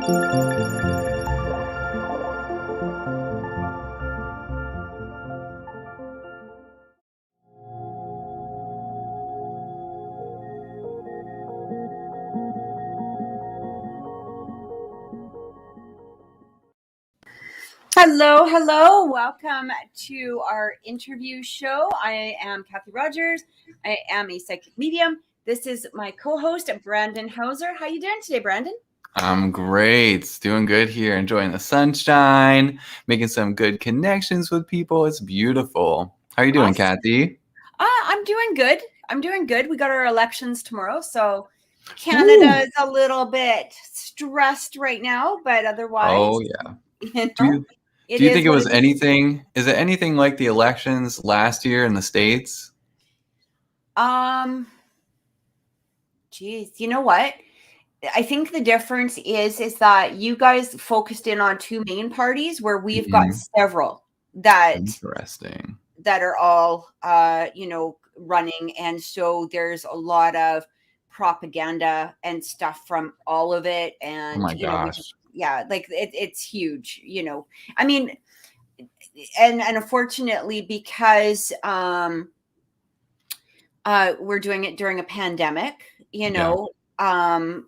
Hello, hello. Welcome to our interview show. I am Kathy Rogers. I am a psychic medium. This is my co-host, Brandon Hauser. How you doing today, Brandon? I'm great. Doing good here. Enjoying the sunshine, making some good connections with people. It's beautiful. How are you doing, Awesome. Kathy? I'm doing good. We got our elections tomorrow, so Canada is a little bit stressed right now, but otherwise, oh yeah. You know, Do you think it was anything? Is it anything like the elections last year in the States? Geez, you know what? I think the difference is that you guys focused in on two main parties where we've got several Interesting. that are all running, and so there's a lot of propaganda and stuff from all of it, and Oh my gosh. it's huge, I mean, and unfortunately, because we're doing it during a pandemic,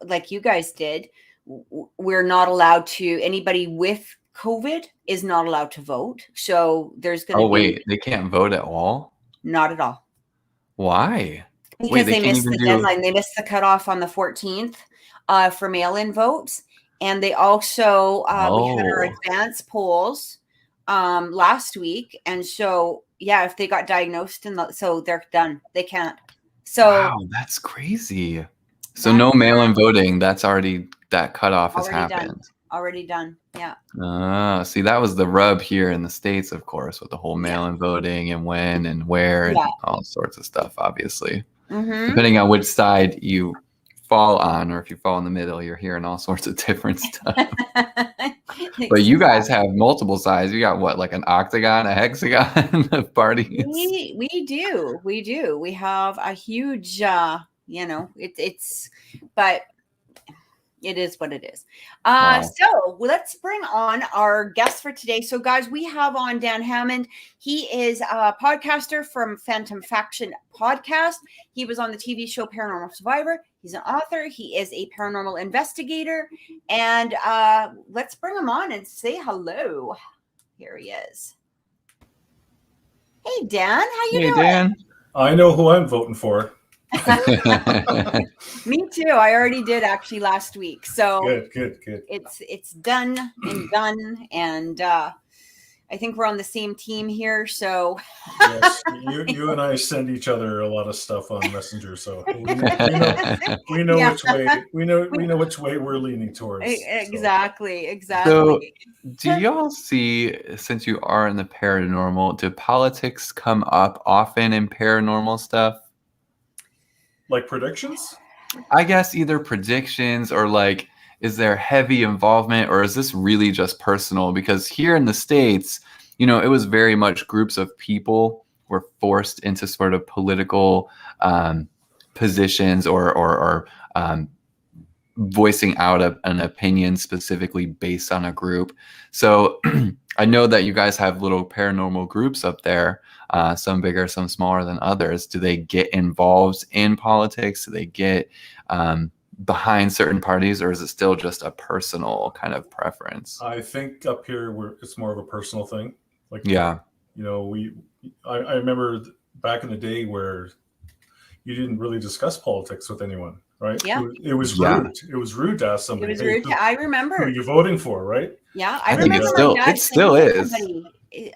like you guys did, we're not allowed to, anybody with COVID is not allowed to vote. So there's going to be. Wait, they can't vote at all? Not at all. Why? Because they missed the deadline. They missed the cutoff on the 14th for mail-in votes. And they also, we had our advance polls last week. And so, yeah, if they got diagnosed, so they're done. They can't. So wow, that's crazy. So no mail-in voting. That's that cutoff has happened. Already done. Yeah. See, that was the rub here in the States, of course, with the whole mail-in voting and when and where and all sorts of stuff, obviously. Depending on which side you fall on, or if you fall in the middle, you're hearing all sorts of different stuff. But you guys have multiple sides. You got what, like an octagon, a hexagon of parties? We do. We have a huge, but it is what it is. Wow. So let's bring on our guest for today. So guys, we have on Dan Hammond. He is a podcaster from Phantom Faction podcast. He was on the TV show Paranormal Survivor. He's an author. He is a paranormal investigator. And let's bring him on and say hello. Here he is. Hey, Dan. How you doing? Hey, Dan. I know who I'm voting for. Me too. I already did actually last week. So good. It's done, and I think we're on the same team here. So yes, you and I send each other a lot of stuff on Messenger, so we know which way we're leaning towards. Exactly. So, do y'all see, since you are in the paranormal, do politics come up often in paranormal stuff? Like predictions? I guess either predictions or like, is there heavy involvement, or is this really just personal? Because here in the States, it was very much groups of people were forced into sort of political positions or voicing out an opinion specifically based on a group. So I know that you guys have little paranormal groups up there, some bigger, some smaller than others. Do they get involved in politics? Do they get behind certain parties, or is it still just a personal kind of preference? I think up here it's more of a personal thing. Like, yeah, I remember back in the day where you didn't really discuss politics with anyone, right? Yeah, it was rude. It was rude to ask somebody. It was rude. I remember. Who are you voting for, right? Yeah, I think it still is.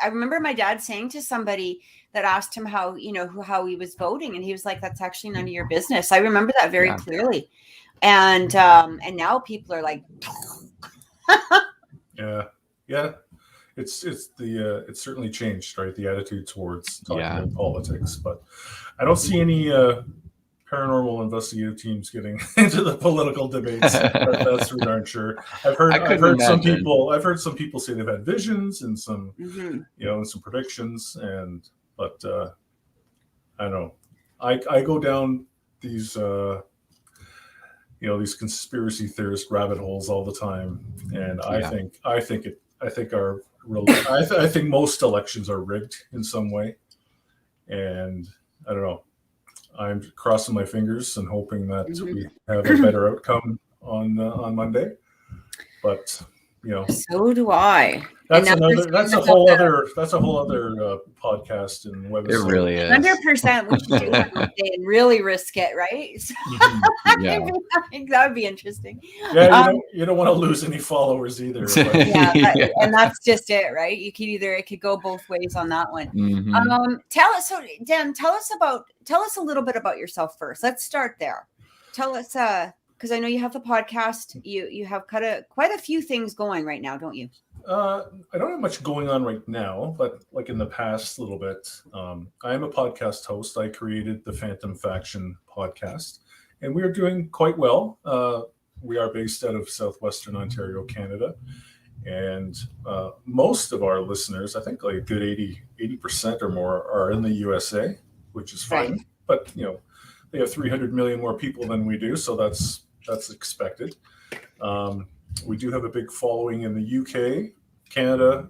I remember my dad saying to somebody that asked him how he was voting, and he was like, "That's actually none of your business." I remember that very clearly. And now people are like, yeah. It's certainly changed, right? The attitude towards talking about politics, but I don't see any paranormal investigative teams getting into the political debates. That's for darn sure. I've heard some people say they've had visions and some and some predictions, but I don't know. I go down these these conspiracy theorist rabbit holes all the time, and I think most elections are rigged in some way, and I don't know. I'm crossing my fingers and hoping that we have a better outcome on Monday, but so do I. That's a whole other podcast and website. It really is. 100%. We should do one one day and really risk it, right? So, Yeah. I think that would be interesting. Yeah, you don't want to lose any followers either. But. And that's just it, right? It could go both ways on that one. Dan, tell us a little bit about yourself first. Let's start there. Tell us, because I know you have the podcast. You have quite a few things going right now, don't you? I don't have much going on right now, but like in the past little bit, I am a podcast host. I created the Phantom Faction podcast, and we are doing quite well. We are based out of Southwestern Ontario, Canada, and most of our listeners, I think like a good 80% or more, are in the USA, which is fine. Right. But they have 300 million more people than we do, so that's expected. We do have a big following in the UK, Canada,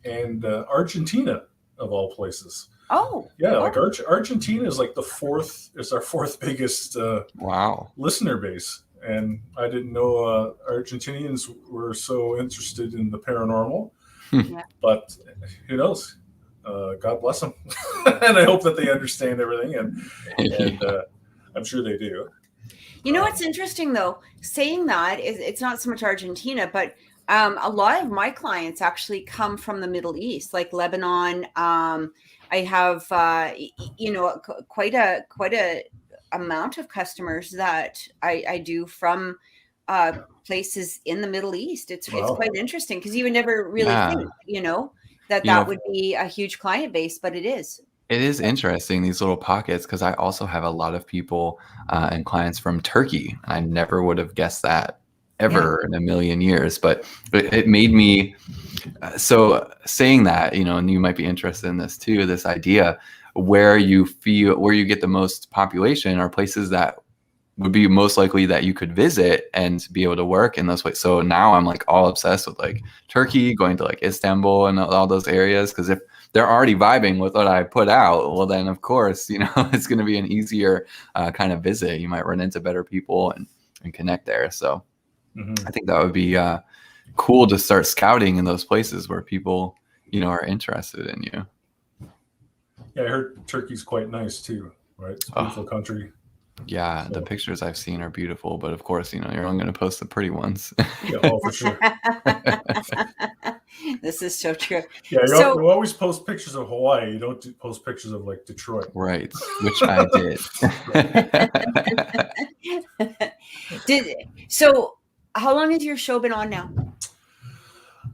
and Argentina, of all places. Oh, yeah, like Argentina is like our fourth biggest listener base, and I didn't know Argentinians were so interested in the paranormal. But who knows? God bless them, and I hope that they understand everything, and I'm sure they do. What's interesting though, saying that is it's not so much Argentina, but a lot of my clients actually come from the Middle East, like Lebanon. I have quite a amount of customers that I do from places in the Middle East. It's quite interesting because you would never really think that would be a huge client base, but it is. It is interesting, these little pockets, because I also have a lot of people and clients from Turkey. I never would have guessed that ever in a million years, but it made me, so saying that, and you might be interested in this too, this idea where you get the most population are places that would be most likely that you could visit and be able to work in those ways. So now I'm like all obsessed with like Turkey, going to like Istanbul and all those areas, because if they're already vibing with what I put out, well then of course it's going to be an easier kind of visit. You might run into better people and connect there. So I think that would be cool to start scouting in those places where people are interested in you. Yeah, I heard Turkey's quite nice too, right? It's a beautiful country. Yeah, so. The pictures I've seen are beautiful, but of course, you're only going to post the pretty ones. Yeah, for sure. This is so true. Yeah, you always post pictures of Hawaii. You don't post pictures of like Detroit. Right, which I did. So how long has your show been on now?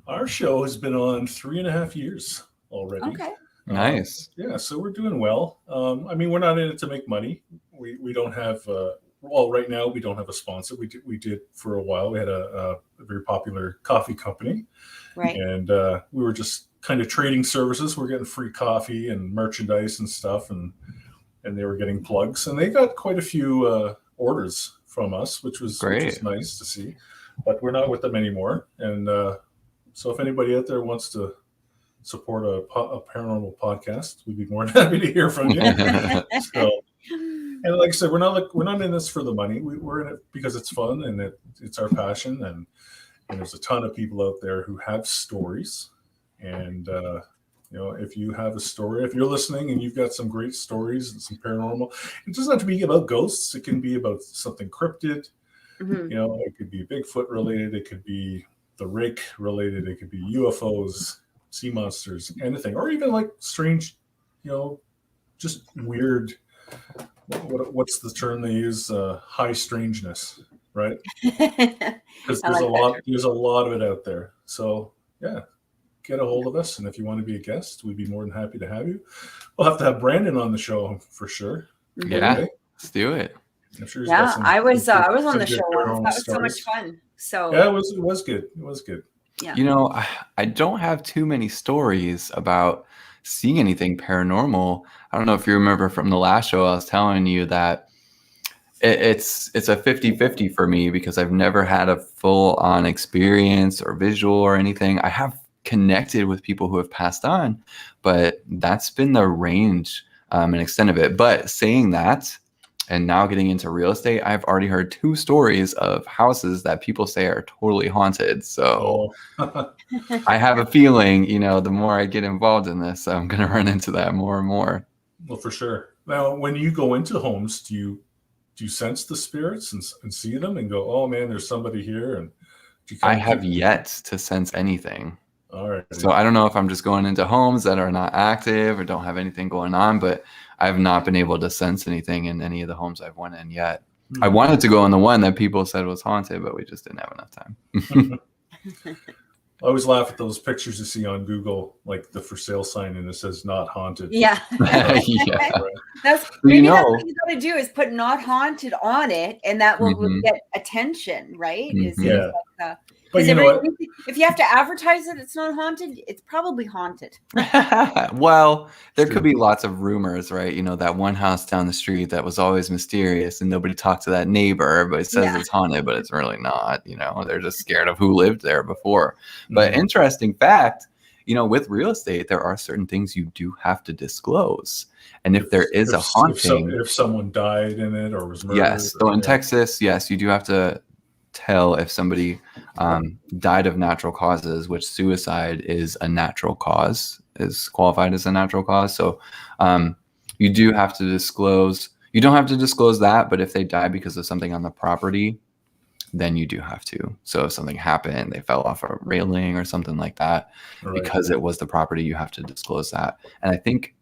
Our show has been on 3.5 years already. Okay. Nice. Yeah, so we're doing well. We're not in it to make money. We don't have right now we don't have a sponsor. We did for a while. We had a very popular coffee company, right? And we were just kind of trading services. We're getting free coffee and merchandise and stuff, and they were getting plugs, and they got quite a few orders from us, which was nice to see. But we're not with them anymore, and so if anybody out there wants to support a paranormal podcast, we'd be more than happy to hear from you. And like I said, we're not in this for the money. We're in it because it's fun and it's our passion. And there's a ton of people out there who have stories. And if you have a story, if you're listening and you've got some great stories and some paranormal, it doesn't have to be about ghosts. It can be about something cryptid. Mm-hmm. It could be Bigfoot related. It could be the rake related. It could be UFOs, sea monsters, anything, or even like strange, just weird. What's the term they use? High strangeness, right? Because there's a lot of it out there. So yeah, get a hold of us, and if you want to be a guest, we'd be more than happy to have you. We'll have to have Brandon on the show for sure. Yeah, let's do it. I'm sure. Yeah, I was on the show once. That was so much fun. So yeah, it was good. It was good. Yeah. I don't have too many stories about seeing anything paranormal. I don't know if you remember from the last show, I was telling you that it's a 50-50 for me because I've never had a full-on experience or visual or anything. I have connected with people who have passed on, but that's been the range and extent of it. But saying that, and now getting into real estate, I've already heard 2 stories of houses that people say are totally haunted. So I have a feeling, the more I get involved in this, I'm going to run into that more and more. Well, for sure. Now, when you go into homes, do you sense the spirits and see them and go, oh man, there's somebody here? And I have yet to sense anything. All right. So I don't know if I'm just going into homes that are not active or don't have anything going on, but I've not been able to sense anything in any of the homes I've went in yet. I wanted to go in the one that people said was haunted, but we just didn't have enough time. I always laugh at those pictures you see on Google, like the for sale sign, and it says not haunted. Yeah. Yeah. That's maybe that's what you got to do is put not haunted on it, and that will get attention, right? Yeah. Because if you have to advertise it, it's not haunted. It's probably haunted. Well, there could be lots of rumors, right? That one house down the street that was always mysterious and nobody talked to that neighbor, but it says it's haunted, but it's really not. They're just scared of who lived there before. But interesting fact, with real estate, there are certain things you do have to disclose. And if there is a haunting, if someone died in it or was murdered. Yes. So in Texas, yes, you do have to tell if somebody died of natural causes, which suicide is a natural cause, is qualified as a natural cause. So you do have to disclose. You don't have to disclose that, but if they die because of something on the property, then you do have to. So if something happened, they fell off a railing or something like that, because it was the property, you have to disclose that. And I think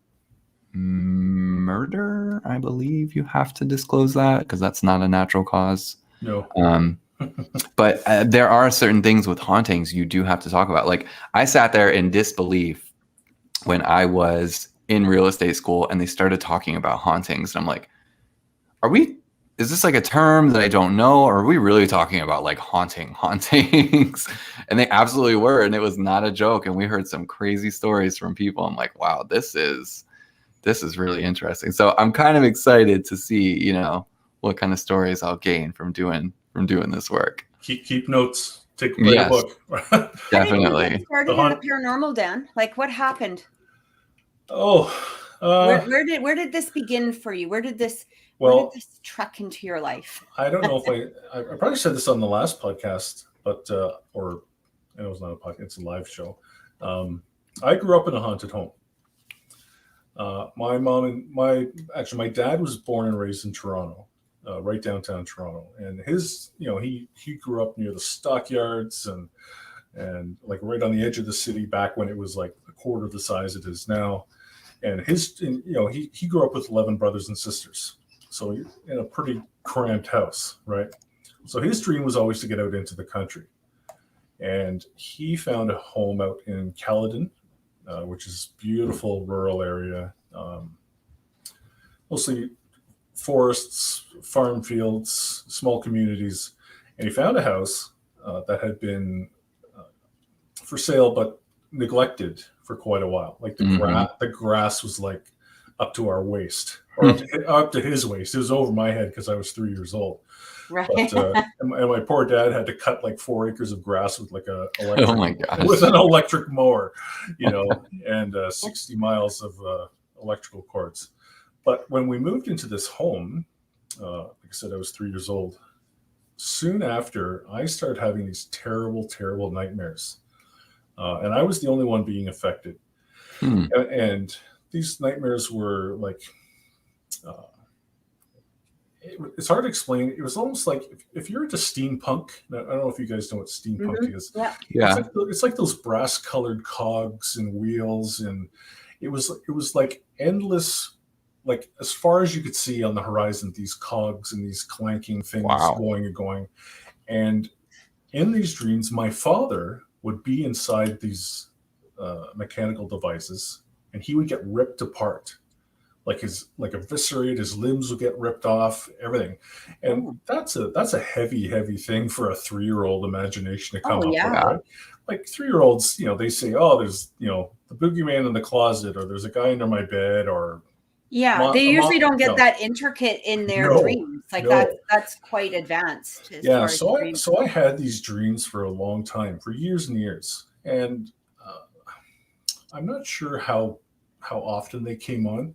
murder, I believe you have to disclose that because that's not a natural cause. No. But there are certain things with hauntings you do have to talk about. Like I sat there in disbelief when I was in real estate school and they started talking about hauntings. And I'm like, is this like a term that I don't know? Or are we really talking about like hauntings? And they absolutely were. And it was not a joke. And we heard some crazy stories from people. I'm like, wow, this is really interesting. So I'm kind of excited to see, what kind of stories I'll gain from doing this work. Keep notes. Take a book. Definitely. Started in the paranormal, Dan. Like, what happened? Where did this begin for you? Where did this trek into your life? I don't know if I probably said this on the last podcast, but or it was not a podcast. It's a live show. I grew up in a haunted home. My mom and my dad was born and raised in Toronto. Right downtown Toronto, and his, he grew up near the stockyards and like right on the edge of the city back when it was like a quarter the size it is now. And he grew up with 11 brothers and sisters, so in a pretty cramped house, right? So his dream was always to get out into the country, and he found a home out in Caledon, which is a beautiful rural area, mostly forests, farm fields, small communities. And he found a house that had been for sale but neglected for quite a while. Like the grass was like up to our waist, or up to his waist. It was over my head because I was 3 years old. Right. But, and my poor dad had to cut like 4 acres of grass with like with an electric mower, and 60 miles of electrical cords. But when we moved into this home, like I said, I was 3 years old. Soon after, I started having these terrible, terrible nightmares. And I was the only one being affected. And these nightmares were like, it's hard to explain. It was almost like if you're into steampunk. I don't know if you guys know what steampunk is. Yeah. It's like those brass colored cogs and wheels. And it was like endless, like as far as you could see on the horizon, these cogs and these clanking things going and going. And in these dreams, my father would be inside these mechanical devices, and he would get ripped apart, like eviscerated. His limbs would get ripped off, everything. And that's a heavy thing for a 3-year-old imagination to come up with. Right? Like 3-year-olds, they say, oh, there's the boogeyman in the closet, or there's a guy under my bed, or Yeah, they usually don't get no. that intricate in their No, dreams. Like no. that's quite advanced. As Yeah, far as dreams. so I had these dreams for a long time, for years and years, and I'm not sure how often they came on,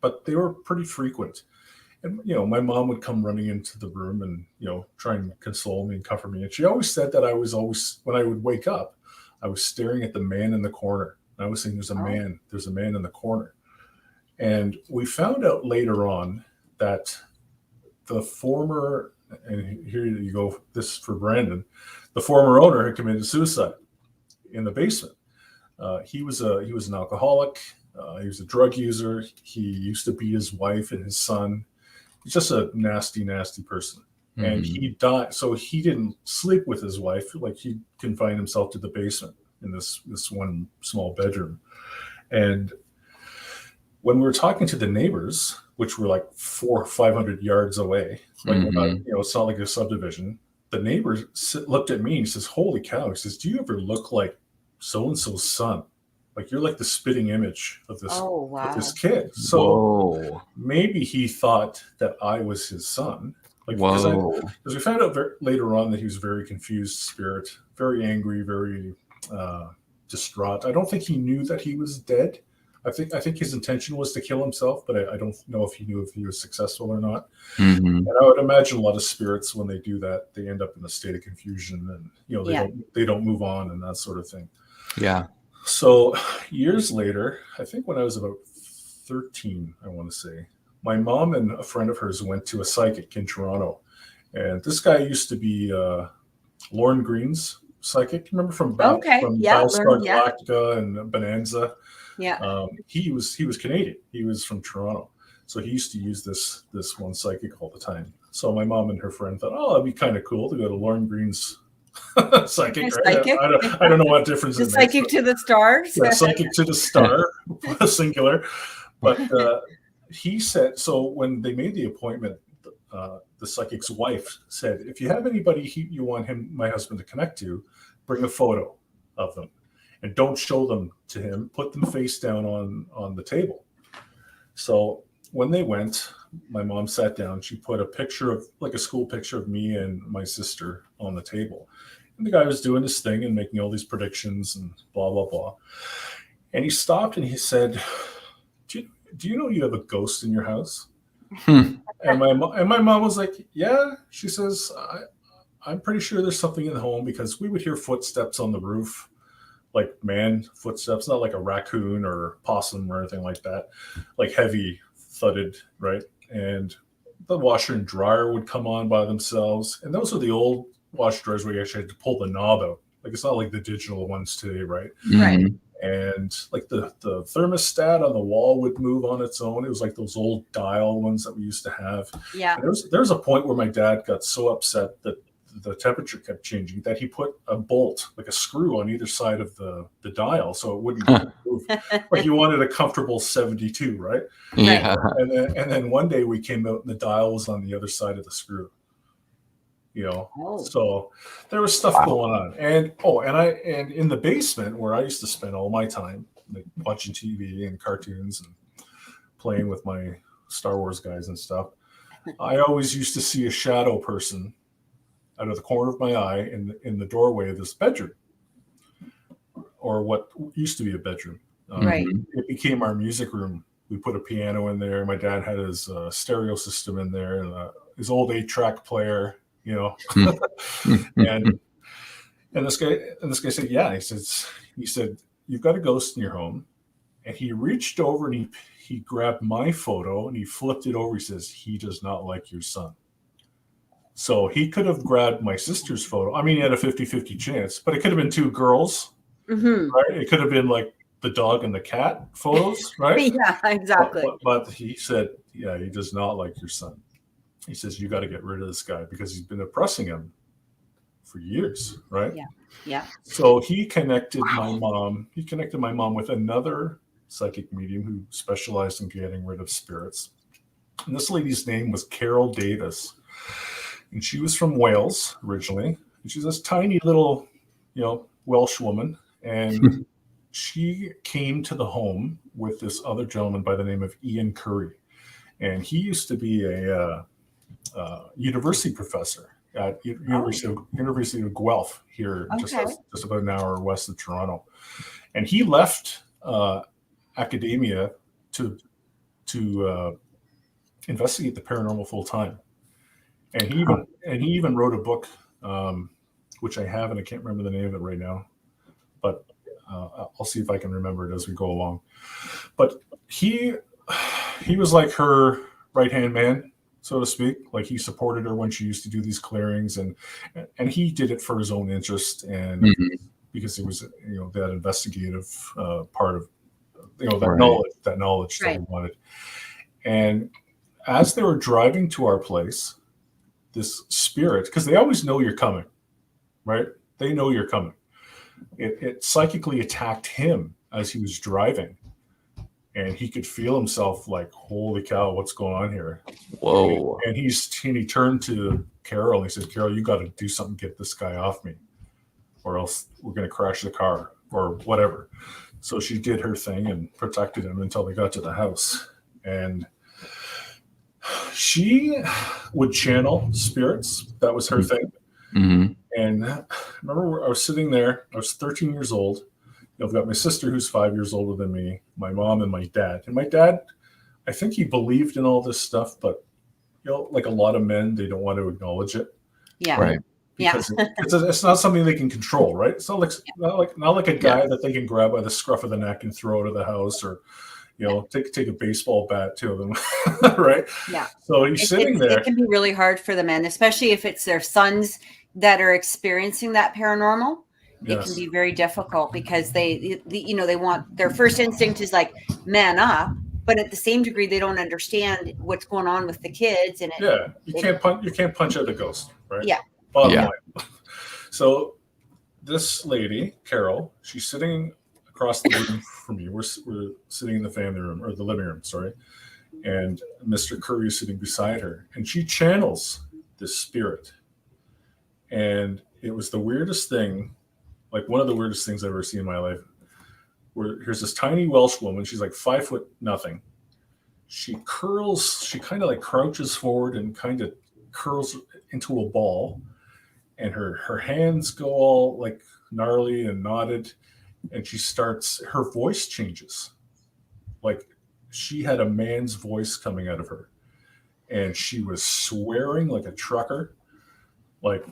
but they were pretty frequent. And my mom would come running into the room and try and console me and comfort me. And she always said that I was always, when I would wake up, I was staring at the man in the corner. And I was saying, there's a man in the corner. And we found out later on that the former, and here you go, this for Brandon, the former owner had committed suicide in the basement. He was an alcoholic. He was a drug user. He used to beat his wife and his son. He's just a nasty, nasty person. Mm-hmm. And he died. So he didn't sleep with his wife. Like, he confined himself to the basement in this one small bedroom. And when we were talking to the neighbors, which were like 400 or 500 yards away, like it's not like a subdivision, the neighbor looked at me and he says, "Holy cow!" He says, "Do you ever look like so-and-so's son? Like, you're like the spitting image of this, of this kid." So maybe he thought that I was his son. Like, because we found out later on that he was a very confused spirit, very angry, very distraught. I don't think he knew that he was dead. I think his intention was to kill himself, but I don't know if he knew if he was successful or not. Mm-hmm. And I would imagine a lot of spirits, when they do that, they end up in a state of confusion, and they don't move on and that sort of thing. Yeah. So years later, I think when I was about 13, I want to say, my mom and a friend of hers went to a psychic in Toronto, and this guy used to be Lauren Green's psychic. Remember from Battlestar Galactica and Bonanza? Yeah. He was Canadian. He was from Toronto, so he used to use this one psychic all the time. So my mom and her friend thought, oh, that'd be kind of cool to go to Lauren Green's psychic. Right? I don't know what difference it makes. Psychic to the stars. Yeah, psychic to the star, singular. But he said, so when they made the appointment, the psychic's wife said, if you have anybody you want my husband to connect to, bring a photo of them. And don't show them to him. Put them face down on the table. So when they went, my mom sat down. She put a picture of, like a school picture of me and my sister on the table. And the guy was doing his thing and making all these predictions and blah, blah, blah. And he stopped and he said, do you know you have a ghost in your house? And my mom was like, yeah. She says, I'm pretty sure there's something in the home, because we would hear footsteps on the roof. Like man footsteps, not like a raccoon or possum or anything like that, like heavy thudded, right? And the washer and dryer would come on by themselves. And those are the old washer dryers where you actually had to pull the knob out. Like, it's not like the digital ones today, right? Right. And like the thermostat on the wall would move on its own. It was like those old dial ones that we used to have. Yeah. There was a point where my dad got so upset that the temperature kept changing that he put a bolt, like a screw, on either side of the dial so it wouldn't move. But he wanted a comfortable 72, right? Yeah. And then one day we came out and the dial was on the other side of the screw. So there was stuff going on. And in the basement where I used to spend all my time, like watching TV and cartoons and playing with my Star Wars guys and stuff, I always used to see a shadow person out of the corner of my eye in the doorway of this bedroom, or what used to be a bedroom. Right. It became our music room. We put a piano in there. My dad had his stereo system in there, and his old 8-track player, and this guy said, yeah, he said, you've got a ghost in your home. And he reached over and he grabbed my photo and he flipped it over. He says, he does not like your son. So he could have grabbed my sister's photo. I mean, he had a 50-50 chance, but it could have been two girls, right? It could have been like the dog and the cat photos, right? Yeah, exactly. But he said, yeah, he does not like your son. He says, you got to get rid of this guy because he's been oppressing him for years, right? Yeah, yeah. So he connected my mom. He connected my mom with another psychic medium who specialized in getting rid of spirits. And this lady's name was Carol Davis. And she was from Wales originally. And she's this tiny little, Welsh woman. And she came to the home with this other gentleman by the name of Ian Curry, and he used to be a university professor at University of Guelph here, just about an hour west of Toronto. And he left academia to investigate the paranormal full time. And he even wrote a book, which I have, and I can't remember the name of it right now, but I'll see if I can remember it as we go along. But he was like her right-hand man, so to speak. Like, he supported her when she used to do these clearings, and he did it for his own interest, and because it was, that investigative part of, that knowledge that he wanted. And as they were driving to our place, this spirit, because they always know you're coming, right? They know you're coming. It psychically attacked him as he was driving, and he could feel himself like, holy cow, what's going on here? Whoa. And he turned to Carol and he said, Carol, you got to do something, get this guy off me, or else we're going to crash the car or whatever. So she did her thing and protected him until they got to the house. And she would channel spirits. That was her thing. Mm-hmm. And I remember I was sitting there. I was 13 years old. I've got my sister who's 5 years older than me, my mom, and my dad. And my dad, I think he believed in all this stuff, but like a lot of men, they don't want to acknowledge it. Yeah. Right. Because it's not something they can control, right? It's not like a guy that they can grab by the scruff of the neck and throw out of the house, or take a baseball bat to them, right? Yeah. So he's sitting there. It can be really hard for the men, especially if it's their sons that are experiencing that paranormal. It can be very difficult because they want, their first instinct is like, man up, but at the same degree they don't understand what's going on with the kids. And you can't punch out a ghost, right? Yeah. Bottom line. So this lady, Carol, she's sitting across the room from me. We're sitting in the family room, or the living room, sorry. And Mr. Curry is sitting beside her, and she channels this spirit. And it was the weirdest thing, like one of the weirdest things I've ever seen in my life. Where here's this tiny Welsh woman. She's like 5'0" nothing. She kind of like crouches forward and kind of curls into a ball. And her hands go all like gnarly and knotted. And her voice changes. Like, she had a man's voice coming out of her. And she was swearing like a trucker. Like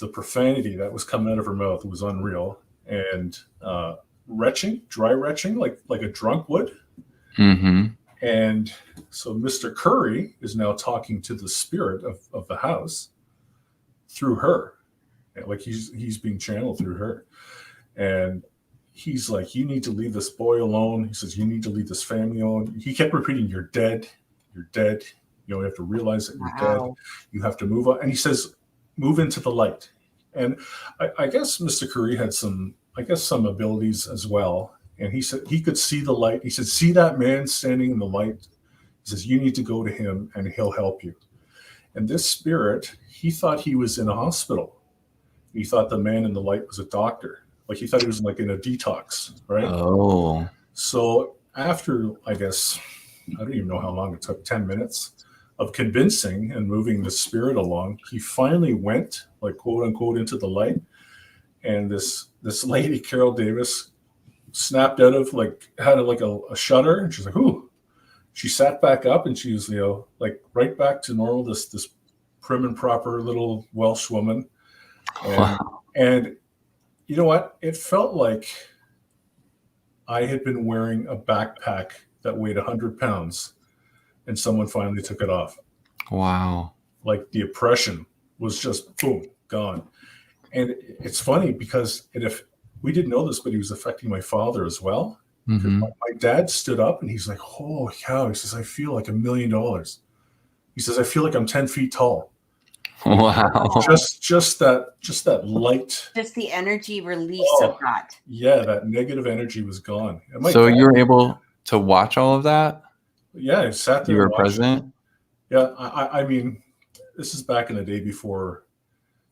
the profanity that was coming out of her mouth was unreal. And dry retching, like a drunk would. Mm-hmm. And so Mr. Curry is now talking to the spirit of the house through her. Like, he's being channeled through her. And he's like, you need to leave this boy alone. He says, you need to leave this family alone. He kept repeating, you're dead. You're dead. You have to realize that you're dead. You have to move on. And he says, move into the light. And I guess Mr. Curry had some abilities as well. And he said he could see the light. He said, see that man standing in the light? He says, you need to go to him and he'll help you. And this spirit, he thought he was in a hospital. He thought the man in the light was a doctor. Like, he thought he was like in a detox, right? Oh. So after, I guess, I don't even know how long it took, 10 minutes of convincing and moving the spirit along, he finally went, like, quote unquote, into the light. And this lady, Carol Davis, snapped out of, like, had a shudder, and she's like, ooh. She sat back up, and she was, like, right back to normal, this prim and proper little Welsh woman. And you know what? It felt like I had been wearing a backpack that weighed 100 pounds, and someone finally took it off. Wow. Like, the oppression was just, boom, gone. And it's funny because if we didn't know this, but he was affecting my father as well. Mm-hmm. My dad stood up and he's like, holy cow. He says, I feel like $1 million. He says, I feel like I'm 10 feet tall. Wow. Just that light. Just the energy release of that. Yeah, that negative energy was gone. So you were able to watch all of that? Yeah, I sat there. You were present? Yeah, I mean, this is back in the day before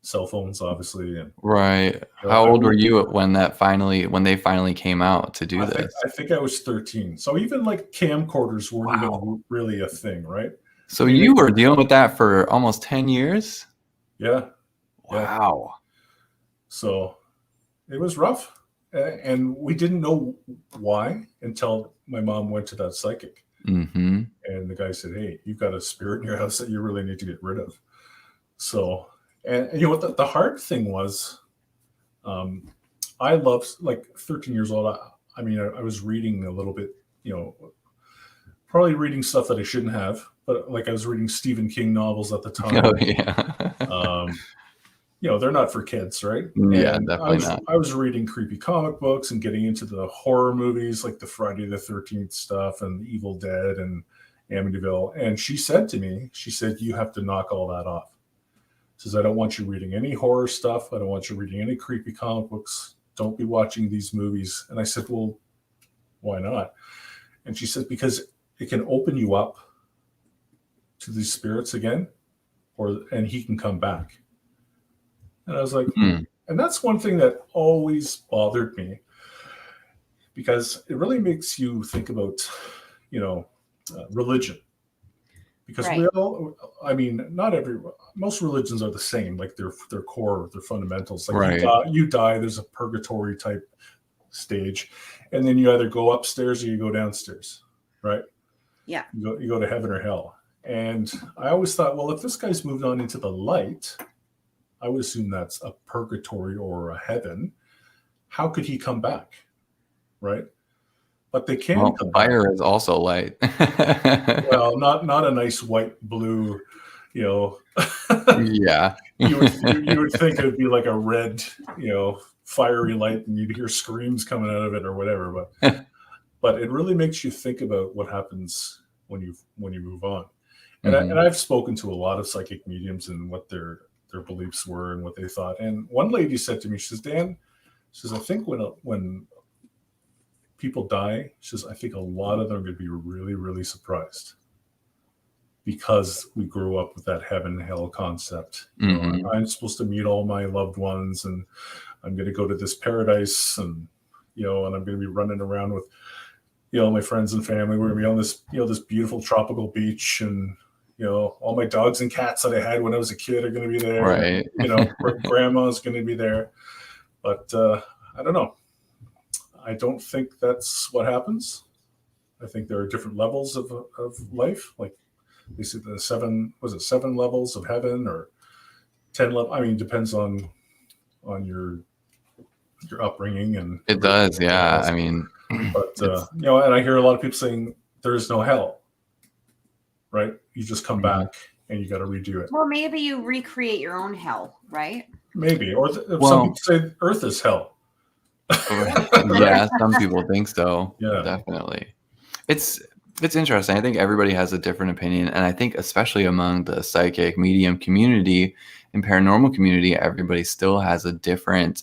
cell phones, obviously. And right. How old were you when they finally came out to do this? I think I was 13. So even like camcorders weren't even really a thing, right? So you were dealing with that for almost 10 years? Yeah. Wow. So it was rough. And we didn't know why until my mom went to that psychic. Mm-hmm. And the guy said, hey, you've got a spirit in your house that you really need to get rid of. So, and you know what the hard thing was, I loved, like 13 years old. I mean, I was reading a little bit, probably reading stuff that I shouldn't have, but like I was reading Stephen King novels at the time. Oh, yeah. They're not for kids, right? Yeah, and definitely not. I was reading creepy comic books and getting into the horror movies, like the Friday the 13th stuff and Evil Dead and Amityville. And she said to me, you have to knock all that off. She says, I don't want you reading any horror stuff. I don't want you reading any creepy comic books. Don't be watching these movies. And I said, well, why not? And she said, because it can open you up to these spirits again, and he can come back. And I was like, and that's one thing that always bothered me, because it really makes you think about, religion. Because most religions are the same, like their core, their fundamentals. Like you die, there's a purgatory type stage, and then you either go upstairs or you go downstairs, right? Yeah. You go to heaven or hell. And I always thought, well, if this guy's moved on into the light, I would assume that's a purgatory or a heaven. How could he come back? Right? But they can come fire back. Is also light. Well, not a nice white blue, Yeah. you would think it would be like a red, fiery light, and you'd hear screams coming out of it or whatever. But it really makes you think about what happens when you move on. And I've spoken to a lot of psychic mediums and what their beliefs were and what they thought. And one lady said to me, she says, Dan, I think when people die, she says, I think a lot of them are going to be really, really surprised, because we grew up with that heaven hell concept. I'm supposed to meet all my loved ones, and I'm going to go to this paradise, and and I'm going to be running around with my friends and family. We're going to be on this this beautiful tropical beach, and all my dogs and cats that I had when I was a kid are going to be there. Right. Grandma's going to be there. But I don't know. I don't think that's what happens. I think there are different levels of life. Like they said, the 7 levels of heaven, or 10 level. I mean, it depends on your upbringing. And it does. Yeah. I mean, but and I hear a lot of people saying there is no hell. Right? You just come back and you got to redo it. Well, maybe you recreate your own hell, right? Maybe. Or some people say Earth is hell. Yeah, some people think so. Yeah, definitely. It's interesting. I think everybody has a different opinion, and I think especially among the psychic medium community and paranormal community, everybody still has a different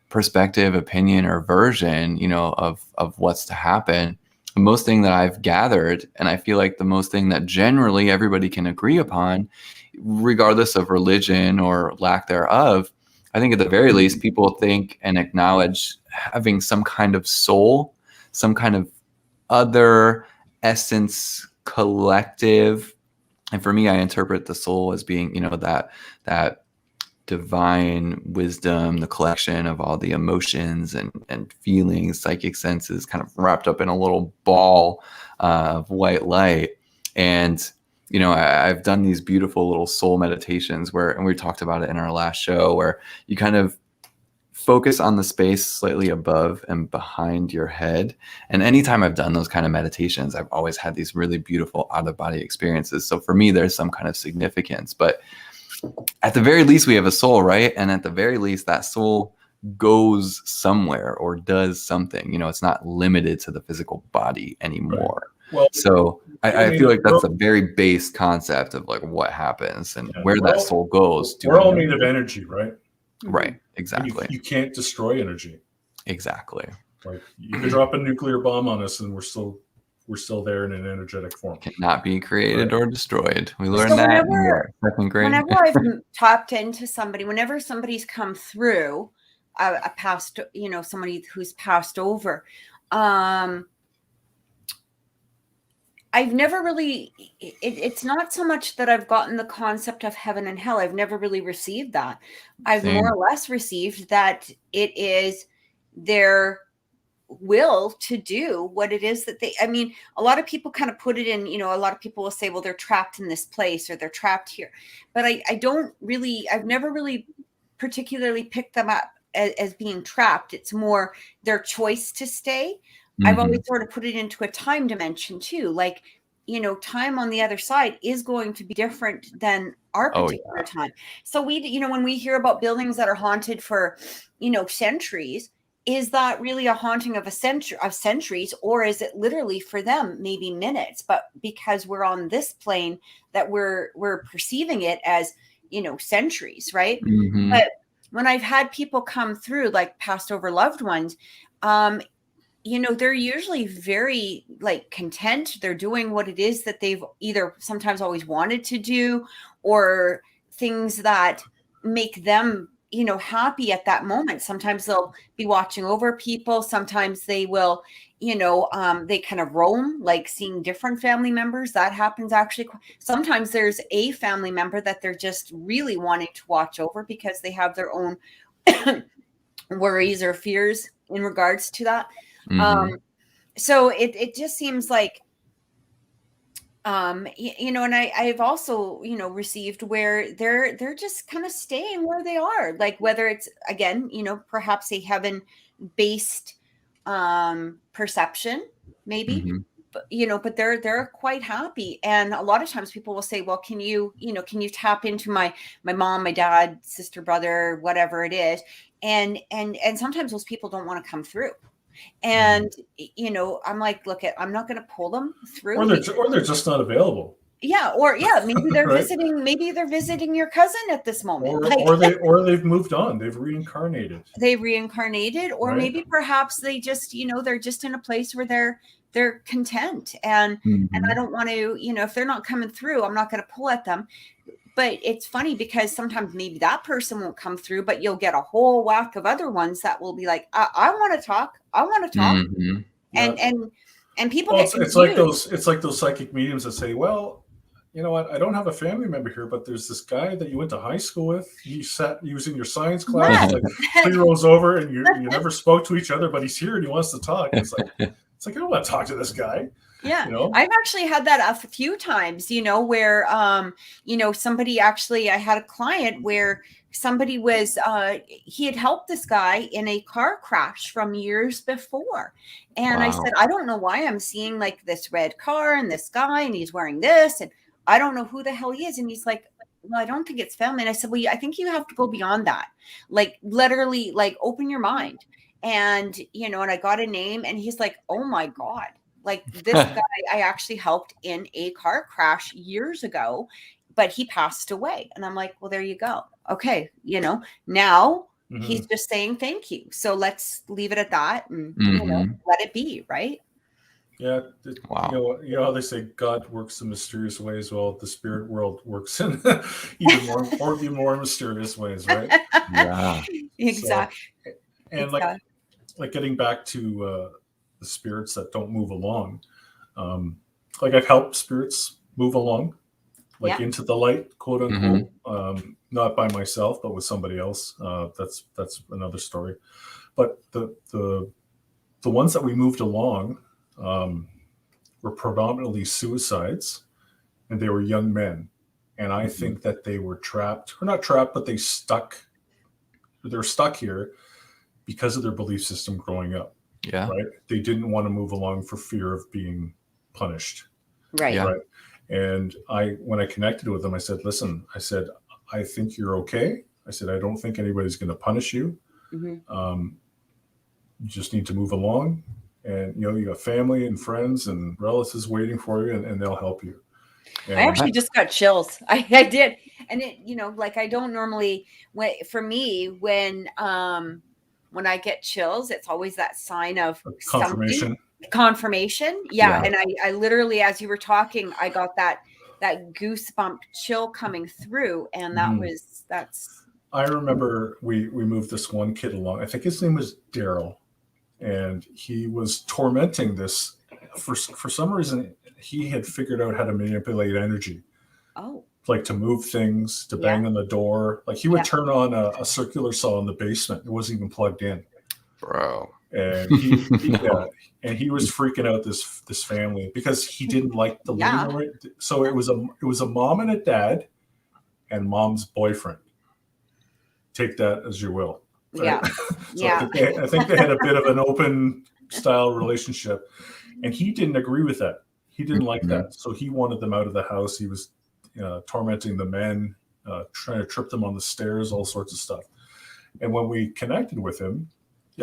perspective, opinion, or version, of what's to happen. The most thing that I've gathered, and I feel like the most thing that generally everybody can agree upon, regardless of religion or lack thereof, I think at the very least, people think and acknowledge having some kind of soul, some kind of other essence collective. And for me, I interpret the soul as being, that divine wisdom, the collection of all the emotions and feelings, psychic senses, kind of wrapped up in a little ball of white light. And I've done these beautiful little soul meditations and we talked about it in our last show, where you kind of focus on the space slightly above and behind your head. And anytime I've done those kind of meditations, I've always had these really beautiful out-of-body experiences. So for me, there's some kind of significance. But at the very least, we have a soul, right? And at the very least, that soul goes somewhere or does something. It's not limited to the physical body anymore. Right. Well, so I feel like that's a very base concept of like what happens and where that soul goes. We're all made of energy, right? Right. Exactly. You can't destroy energy. Exactly. Like you could drop a nuclear bomb on us and we're still we're still there in an energetic form. Cannot be created or destroyed. We learned So that in second grade. Whenever I've tapped into somebody, whenever somebody's come through a past, somebody who's passed over, I've never really, it's not so much that I've gotten the concept of heaven and hell. I've never really received that. I've more or less received that it is their will to do what it is that they, a lot of people kind of put it in, a lot of people will say, well, they're trapped in this place or they're trapped here. But I've never really particularly picked them up as being trapped. It's more their choice to stay. I've always sort of put it into a time dimension too. Like, time on the other side is going to be different than our particular time. So when we hear about buildings that are haunted for, centuries, is that really a haunting of centuries, or is it literally for them maybe minutes? But because we're on this plane, that we're perceiving it as, centuries, right? But when I've had people come through, like passed over loved ones, they're usually very content. They're doing what it is that they've either sometimes always wanted to do, or things that make them, happy at that moment. Sometimes they'll be watching over people. Sometimes they will, they kind of roam, like seeing different family members. That happens actually. Sometimes there's a family member that they're just really wanting to watch over because they have their own worries or fears in regards to that. So it just seems like, and I've also, received where they're just kind of staying where they are, like whether it's, again, perhaps a heaven-based perception, maybe, but they're quite happy. And a lot of times people will say, well, can you tap into my mom, my dad, sister, brother, whatever it is. And sometimes those people don't want to come through. And, I'm like, look, I'm not going to pull them through. Or they're just not available. Yeah. Maybe they're visiting your cousin at this moment. Or they've moved on. They've reincarnated. Or right? Maybe perhaps they just, they're just in a place where they're content. And I don't want to, if they're not coming through, I'm not going to pull at them. But it's funny because sometimes maybe that person won't come through, but you'll get a whole whack of other ones that will be like, I want to talk. And people get confused. It's like those psychic mediums that say, well, you know what? I don't have a family member here, but there's this guy that you went to high school with. You sat using your science class, like 3 rows over, and you never spoke to each other, but he's here and he wants to talk. It's like I don't want to talk to this guy. Yeah. I've actually had that a few times, where, somebody actually, I had a client where somebody was, he had helped this guy in a car crash from years before. And I said, I don't know why I'm seeing like this red car and this guy, and he's wearing this, and I don't know who the hell he is. And he's like, well, I don't think it's family. And I said, well, I think you have to go beyond that. Like literally, like open your mind. And, and I got a name, and he's like, oh my God. Like this guy I actually helped in a car crash years ago, but he passed away. And I'm like, well, there you go. Okay. Now he's just saying thank you. So let's leave it at that and let it be. Right. Yeah. Wow. You know how they say God works in mysterious ways. Well, the spirit world works in even more mysterious ways. Right. Yeah. Exactly. So, and like getting back to, the spirits that don't move along. Like I've helped spirits move along, into the light, quote unquote, not by myself, but with somebody else. That's another story. But the ones that we moved along were predominantly suicides, and they were young men. And I think that they were trapped, or not trapped, but they're stuck here because of their belief system growing up. Yeah. Right. They didn't want to move along for fear of being punished. Right. Yeah. Right. And when I connected with them, I said, listen, I think you're okay. I said, I don't think anybody's going to punish you. You just need to move along. And, you got family and friends and relatives waiting for you, and they'll help you. And I actually just got chills. I did. And it, I don't normally, for me, when I get chills, it's always that sign of confirmation. confirmation. Yeah. And I literally, as you were talking, I got that goosebump chill coming through. And that's. I remember we moved this one kid along. I think his name was Daryl, and he was tormenting this for some reason. He had figured out how to manipulate energy. Oh. Like to move things, to bang on the door. Like he would turn on a circular saw in the basement. It wasn't even plugged in. Bro. And he was freaking out this family because he didn't like the living room. So it was a mom and a dad and mom's boyfriend. Take that as you will. Right? Yeah. I think they had a bit of an open style relationship, and he didn't agree with that. He didn't like that. So he wanted them out of the house. He was tormenting the men, trying to trip them on the stairs, all sorts of stuff. And when we connected with him,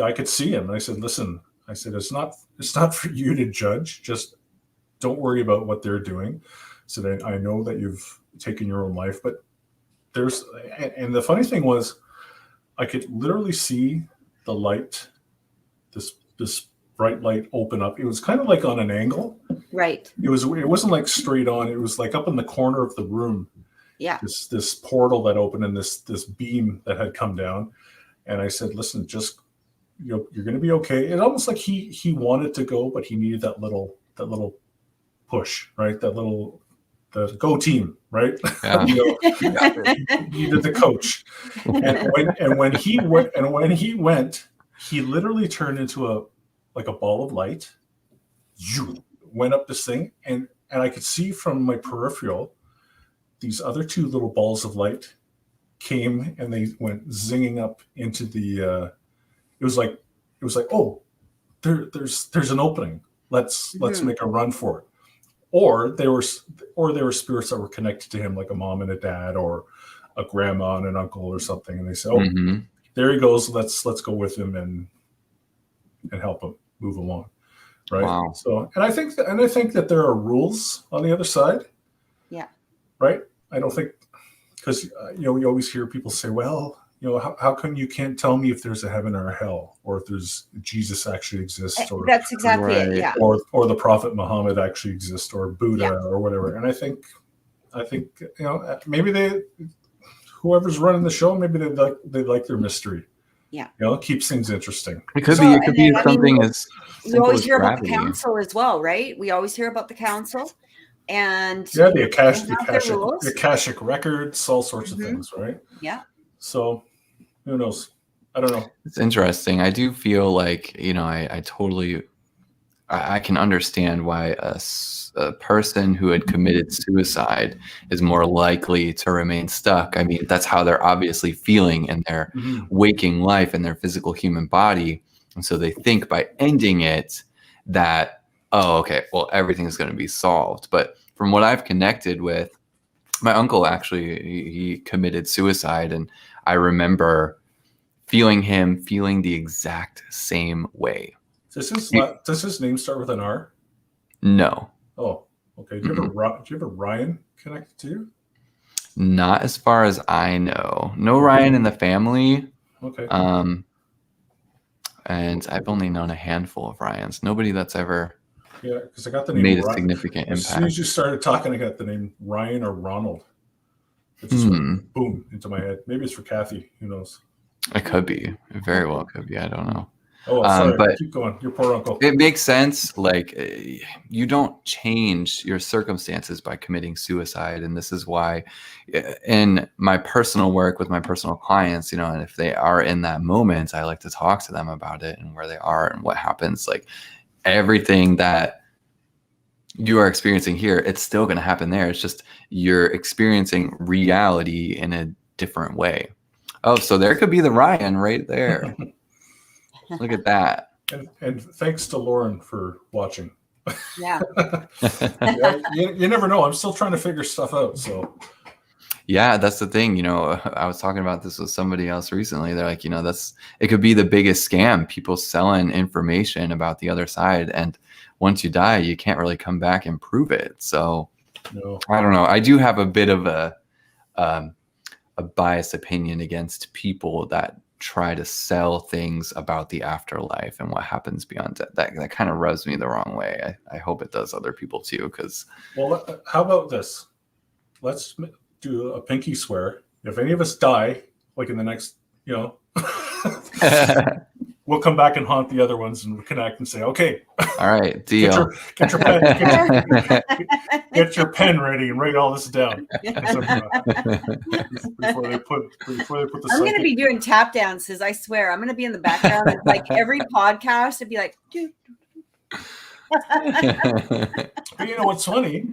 I could see him. And I said, listen, it's not for you to judge. Just don't worry about what they're doing. So that I know that you've taken your own life, but and the funny thing was, I could literally see the light, this bright light open up. It was kind of like on an angle. Right. It wasn't like straight on. It was like up in the corner of the room. Yeah. This portal that opened and this beam that had come down. And I said, listen, just you're going to be okay. It almost like he wanted to go, but he needed that little push, right? The go team, right? Yeah. He needed the coach. And when he went, he literally turned into a ball of light. Went up this thing, and I could see from my peripheral these other two little balls of light came, and they went zinging up into the. It was like, oh, there's an opening. Let's make a run for it. Or they were spirits that were connected to him, like a mom and a dad, or a grandma and an uncle, or something. And they say, "Oh, there he goes. Let's go with him and help him move along." Right. Wow. So, and I think that there are rules on the other side. Yeah. Right. I don't think, because you always hear people say, "Well, how come you can't tell me if there's a heaven or a hell, or if there's Jesus actually exists, or that's exactly it, yeah, or the Prophet Muhammad actually exists, or Buddha, or whatever." And I think maybe whoever's running the show, maybe they like their mystery. Yeah, it keeps things interesting. It could be something as we always hear gravity. about the council as well, right? We always hear about the council, and the Akashic records, all sorts of things, right? Yeah. So. Who knows? I don't know. It's interesting. I do feel like, I can understand why a person who had committed suicide is more likely to remain stuck. I mean, that's how they're obviously feeling in their waking life in their physical human body. And so they think by ending it that, oh, okay, well, everything's going to be solved. But from what I've connected with, my uncle actually, he committed suicide, and I remember feeling the exact same way. Does his name start with an R? No. Oh, okay. Do you have a Ryan connected to you? Not as far as I know. No Ryan in the family. Okay. And I've only known a handful of Ryans. Nobody that's ever because I got the name made a Ryan. significant impact. As soon as you started talking, I got the name Ryan or Ronald. It just went boom into my head. Maybe it's for Kathy. Who knows? It could be. It very well could be. I don't know. Oh, sorry. But keep going. Your poor uncle. It makes sense. Like, you don't change your circumstances by committing suicide. And this is why in my personal work with my personal clients, and if they are in that moment, I like to talk to them about it and where they are and what happens. Like, everything that you are experiencing here, it's still going to happen there. It's just you're experiencing reality in a different way. Oh, so there could be the Ryan right there. Look at that. And thanks to Lauren for watching. Yeah. You never know. I'm still trying to figure stuff out. So. Yeah, that's the thing. I was talking about this with somebody else recently. They're like, it could be the biggest scam. People selling information about the other side. And once you die, you can't really come back and prove it. So no. I don't know. I do have a bit of a biased opinion against people that try to sell things about the afterlife and what happens beyond death. That kind of rubs me the wrong way. I hope it does other people too, because how about this? Let's do a pinky swear. If any of us die, like in the next, we'll come back and haunt the other ones and connect and say, okay, all right, deal. Get your pen ready and write all this down. Before they put the. I'm going to be doing tap dances. I swear, I'm going to be in the background and like every podcast, it'd be like, dude. But you know what's funny,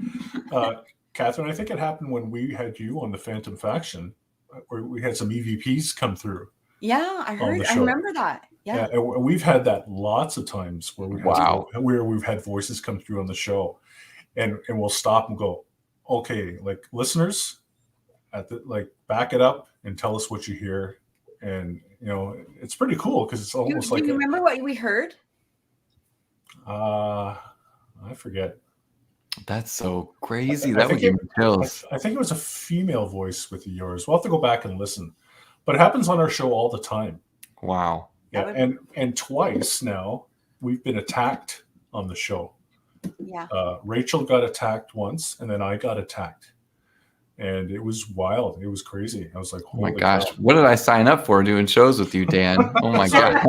Catherine? I think it happened when we had you on the Phantom Faction, where we had some EVPs come through. Yeah, I heard. I remember that. Yeah, and we've had that lots of times where we've had voices come through on the show, and we'll stop and go, okay, like listeners, back it up and tell us what you hear, and it's pretty cool because it's almost like. Do you remember what we heard? I forget. That's so crazy. That would give me chills. I think it was a female voice with yours. We'll have to go back and listen. But it happens on our show all the time. Wow. Yeah, and twice now we've been attacked on the show. Yeah. Rachel got attacked once, and then I got attacked. And it was wild. It was crazy. I was like, oh my gosh, what did I sign up for doing shows with you, Dan? Oh my God.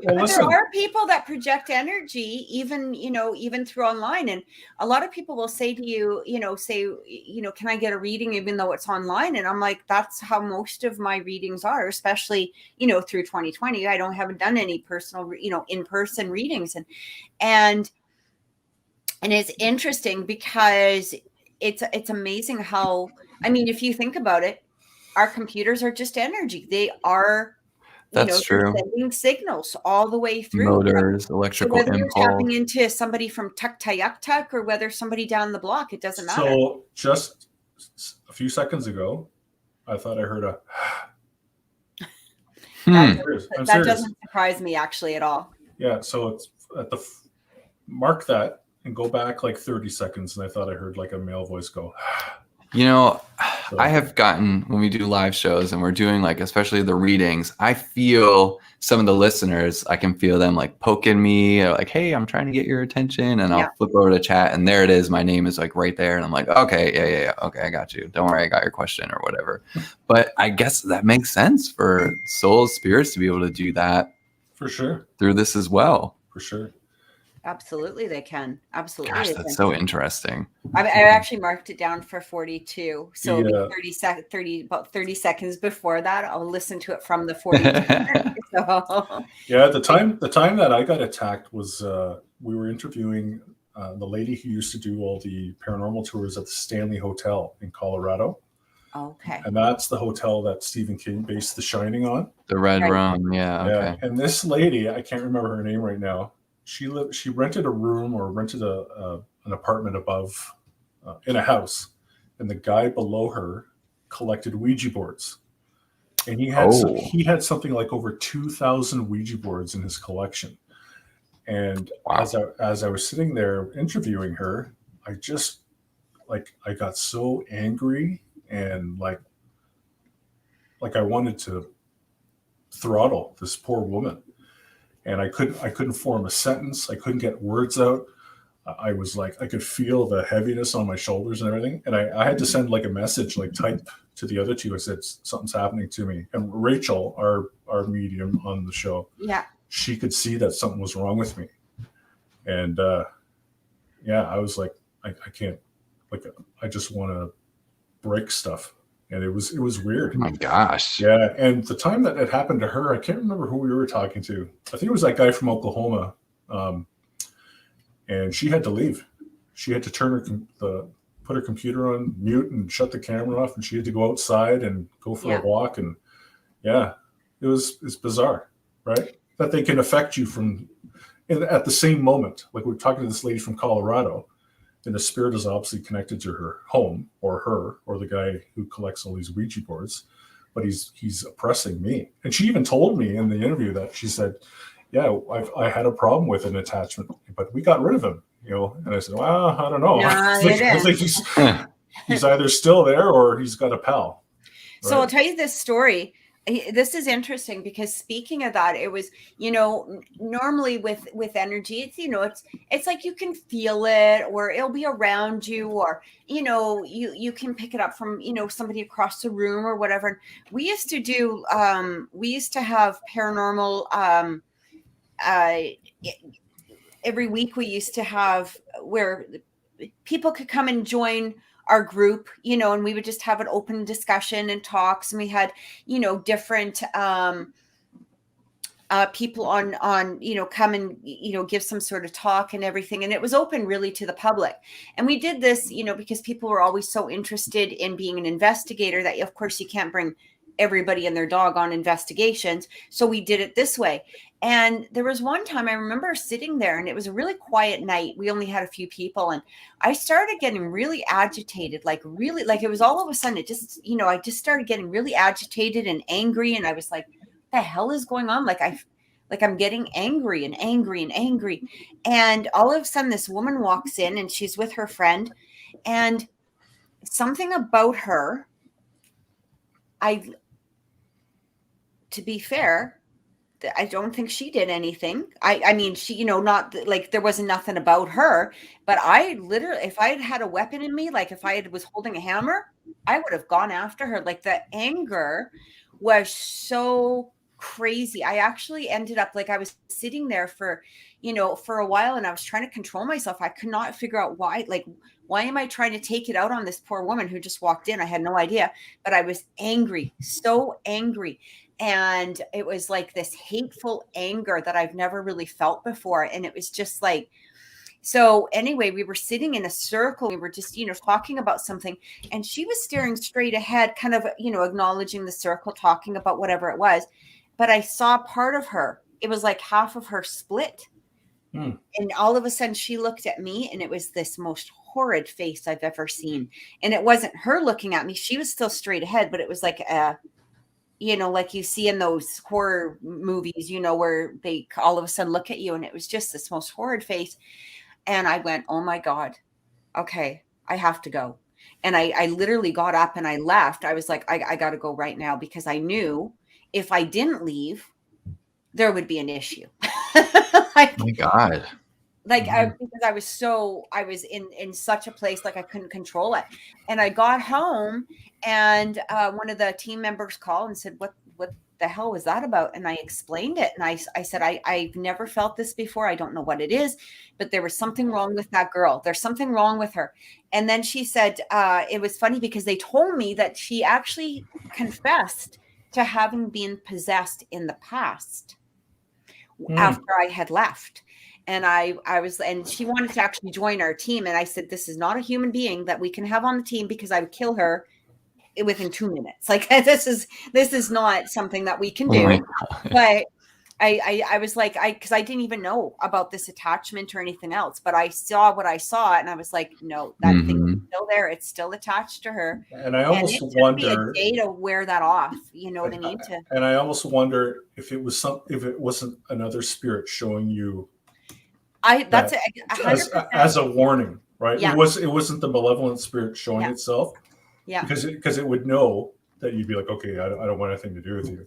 Well, there are people that project energy, even through online. And a lot of people will say to you, can I get a reading even though it's online? And I'm like, that's how most of my readings are, especially, through 2020. I haven't done any personal, in-person readings. And it's interesting because it's amazing how, if you think about it, our computers are just energy. They are, true. Sending signals all the way through. Motors, electrical impulse. Whether you're tapping into somebody from Tuktoyaktuk or whether somebody down the block, it doesn't matter. So just a few seconds ago, I thought I heard a. That doesn't surprise me actually at all. Yeah, so it's at the mark that and go back like 30 seconds, and I thought I heard like a male voice go. I have gotten, when we do live shows and we're doing especially the readings, I feel some of the listeners, I can feel them poking me or hey, I'm trying to get your attention, and I'll flip over to chat and there it is. My name is right there. And I'm like, okay, yeah. Okay. I got you. Don't worry. I got your question or whatever. But I guess that makes sense for souls, spirits to be able to do that. For sure. Through this as well. For sure. Absolutely, they can. Absolutely. Gosh, that's so interesting. I actually marked it down for 42. So it'll be about 30 seconds before that, I'll listen to it from the 42. Yeah, the time that I got attacked was we were interviewing the lady who used to do all the paranormal tours at the Stanley Hotel in Colorado. Okay. And that's the hotel that Stephen King based The Shining on. The Red Room, yeah. Okay. And this lady, I can't remember her name right now. She rented a room or rented an apartment above in a house, and the guy below her collected Ouija boards, and he had something like over 2,000 Ouija boards in his collection. And as I was sitting there interviewing her, I just I got so angry and like I wanted to throttle this poor woman. And I couldn't form a sentence. I couldn't get words out. I was I could feel the heaviness on my shoulders and everything. And I had to send a message, type to the other two. I said, something's happening to me. And Rachel, our medium on the show, she could see that something was wrong with me. And I was like, I can't, I just want to break stuff. And it was weird. Oh my gosh. Yeah. And the time that it happened to her, I can't remember who we were talking to. I think it was that guy from Oklahoma. And she had to leave. She had to turn put her computer on mute and shut the camera off. And she had to go outside and go for a walk. And it's bizarre, right? That they can affect you at the same moment. Like we're talking to this lady from Colorado. And the spirit is obviously connected to her home or the guy who collects all these Ouija boards, but he's oppressing me. And she even told me in the interview that she said, yeah, I had a problem with an attachment, but we got rid of him, And I said, well, I don't know. He's either still there or he's got a pal. So I'll tell you this story. This is interesting because speaking of that, it was, normally with energy, it's it's like you can feel it, or it'll be around you, or you can pick it up from somebody across the room or whatever. We used to have paranormal every week. We used to have where people could come and join our group, and we would just have an open discussion and talks. And we had, different people on, come and, give some sort of talk and everything. And it was open really to the public. And we did this, because people were always so interested in being an investigator that, of course, you can't bring everybody and their dog on investigations. So we did it this way. And there was one time I remember sitting there, and it was a really quiet night. We only had a few people, and I started getting really agitated, like it was all of a sudden, it just, I just started getting really agitated and angry. And I was like, what the hell is going on? I'm getting angry and angry and angry. And all of a sudden this woman walks in, and she's with her friend, and something about her, to be fair, I don't think she did anything. I mean, she, not like there wasn't nothing about her, but I literally, if I had had a weapon in me, like if I was holding a hammer, I would have gone after her. Like the anger was so crazy. I actually ended up, like, I was sitting there for a while, and I was trying to control myself. I could not figure out why, why am I trying to take it out on this poor woman who just walked in? I had no idea, but I was angry, so angry. And it was like this hateful anger that I've never really felt before. And it was just like, so anyway, we were sitting in a circle. We were just, talking about something, and she was staring straight ahead, kind of, acknowledging the circle, talking about whatever it was. But I saw part of her. It was like half of her split. And all of a sudden she looked at me, and it was this most horrid face I've ever seen. And it wasn't her looking at me. She was still straight ahead, but it was like like you see in those horror movies, where they all of a sudden look at you, and it was just this most horrid face. And I went, oh my God, okay, I have to go. And I literally got up and I left. I was like, I got to go right now, because I knew if I didn't leave, there would be an issue. Like, oh my God. Like, because I was in such a place, like I couldn't control it. And I got home, and one of the team members called and said, what the hell was that about? And I explained it. And I said, I've never felt this before. I don't know what it is, but there was something wrong with that girl. There's something wrong with her. And then she said, it was funny because they told me that she actually confessed to having been possessed in the past after I had left. And I was, and she wanted to actually join our team. And I said, this is not a human being that we can have on the team, because I would kill her within 2 minutes. Like, this is not something that we can do. But I was like, because I didn't even know about this attachment or anything else, but I saw what I saw, and I was like, no, that thing is still there. It's still attached to her. And I almost wonder, a day to wear that off. You know what I mean? And I almost wonder if it wasn't another spirit showing you. That's as a warning, right? Yeah. It wasn't the malevolent spirit showing itself. Yeah. Because it would know that you'd be like, okay, I don't want anything to do with you.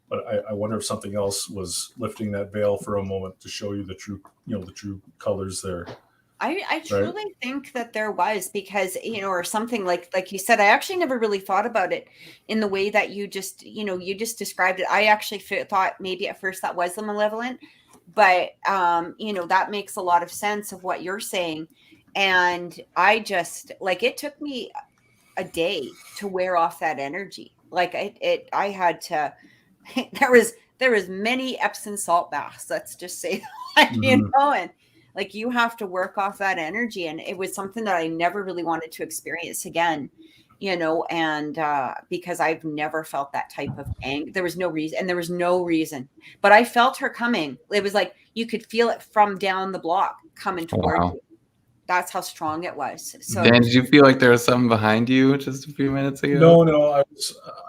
But I wonder if something else was lifting that veil for a moment to show you the true colors there. I truly think that there was, because, or something like you said, I actually never really thought about it in the way that you just described it. I actually thought maybe at first that was the malevolent, but, that makes a lot of sense of what you're saying. And I just, like, it took me a day to wear off that energy. Like I had to, there was many Epsom salt baths. Let's just say that, and like, you have to work off that energy. And it was something that I never really wanted to experience again, and because I've never felt that type of anger. There was no reason, but I felt her coming. It was like, you could feel it from down the block coming toward you. That's how strong it was. So Dan, did you feel like there was something behind you just a few minutes ago? No.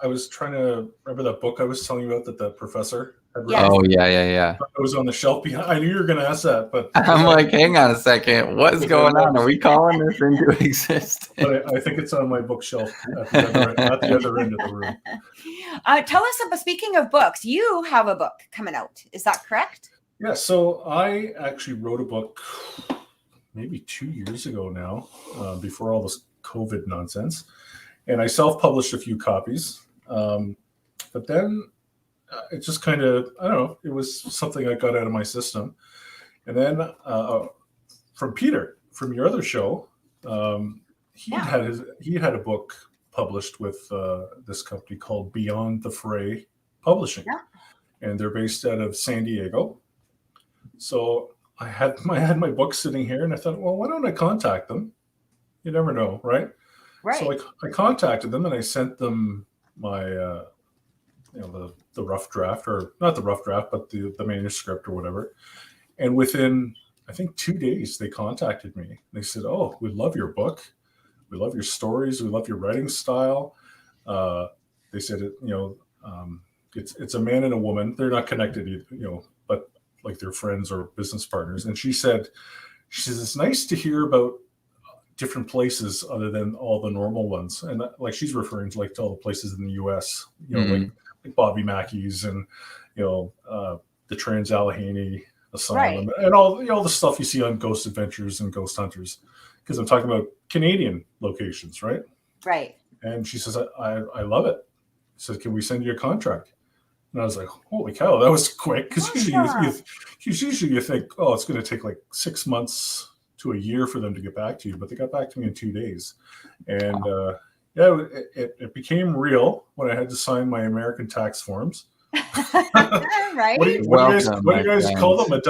I was trying to remember that book I was telling you about that the professor had Yes. Oh, yeah. It was on the shelf behind. I knew you were going to ask that, but I'm like, hang on a second. What's going on? Are we calling this into existence? But I think it's on my bookshelf at the other end of the room. Tell us about, speaking of books, you have a book coming out. Is that correct? Yeah, so I actually wrote a book maybe 2 years ago now, before all this COVID nonsense. And I self-published a few copies. But then it just kind of, I don't know, it was something I got out of my system. And then from Peter, from your other show, he had a book published with this company called Beyond the Fray Publishing. Yeah. And they're based out of San Diego. So I had my book sitting here, and I thought, well, why don't I contact them? You never know, right? Right. So I contacted them, and I sent them my, the rough draft, or not the rough draft, but the manuscript or whatever. And within, I think, 2 days, they contacted me. They said, "Oh, we love your book. We love your stories. We love your writing style." They said, it's a man and a woman. They're not connected, but like they're friends or business partners. And she says, it's nice to hear about different places other than all the normal ones. And like she's referring to like to all the places in the US, like Bobby Mackey's and, the Trans-Allegheny Asylum, right, and all the stuff you see on Ghost Adventures and Ghost Hunters. Because I'm talking about Canadian locations, right? Right. And she says, I love it. She says, can we send you a contract? And I was like, holy cow, that was quick. Because usually you think, oh, it's going to take like 6 months to a year for them to get back to you. But they got back to me in 2 days. And it became real when I had to sign my American tax forms. Right. What do you guys call them? A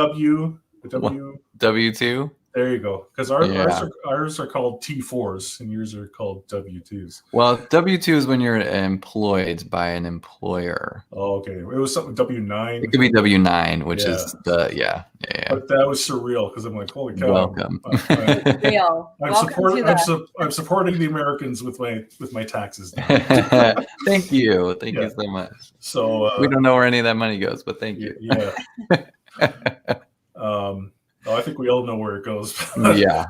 W-2? There you go. Because ours are called T4s and yours are called W2s. Well, W2 is when you're employed by an employer. Oh, okay. It was something W9. It could be W9, which is the But that was surreal because I'm like, holy cow! Welcome. I'm supporting the Americans with my taxes now. Thank you so much. So we don't know where any of that money goes, but thank you. Yeah. I think we all know where it goes. Yeah.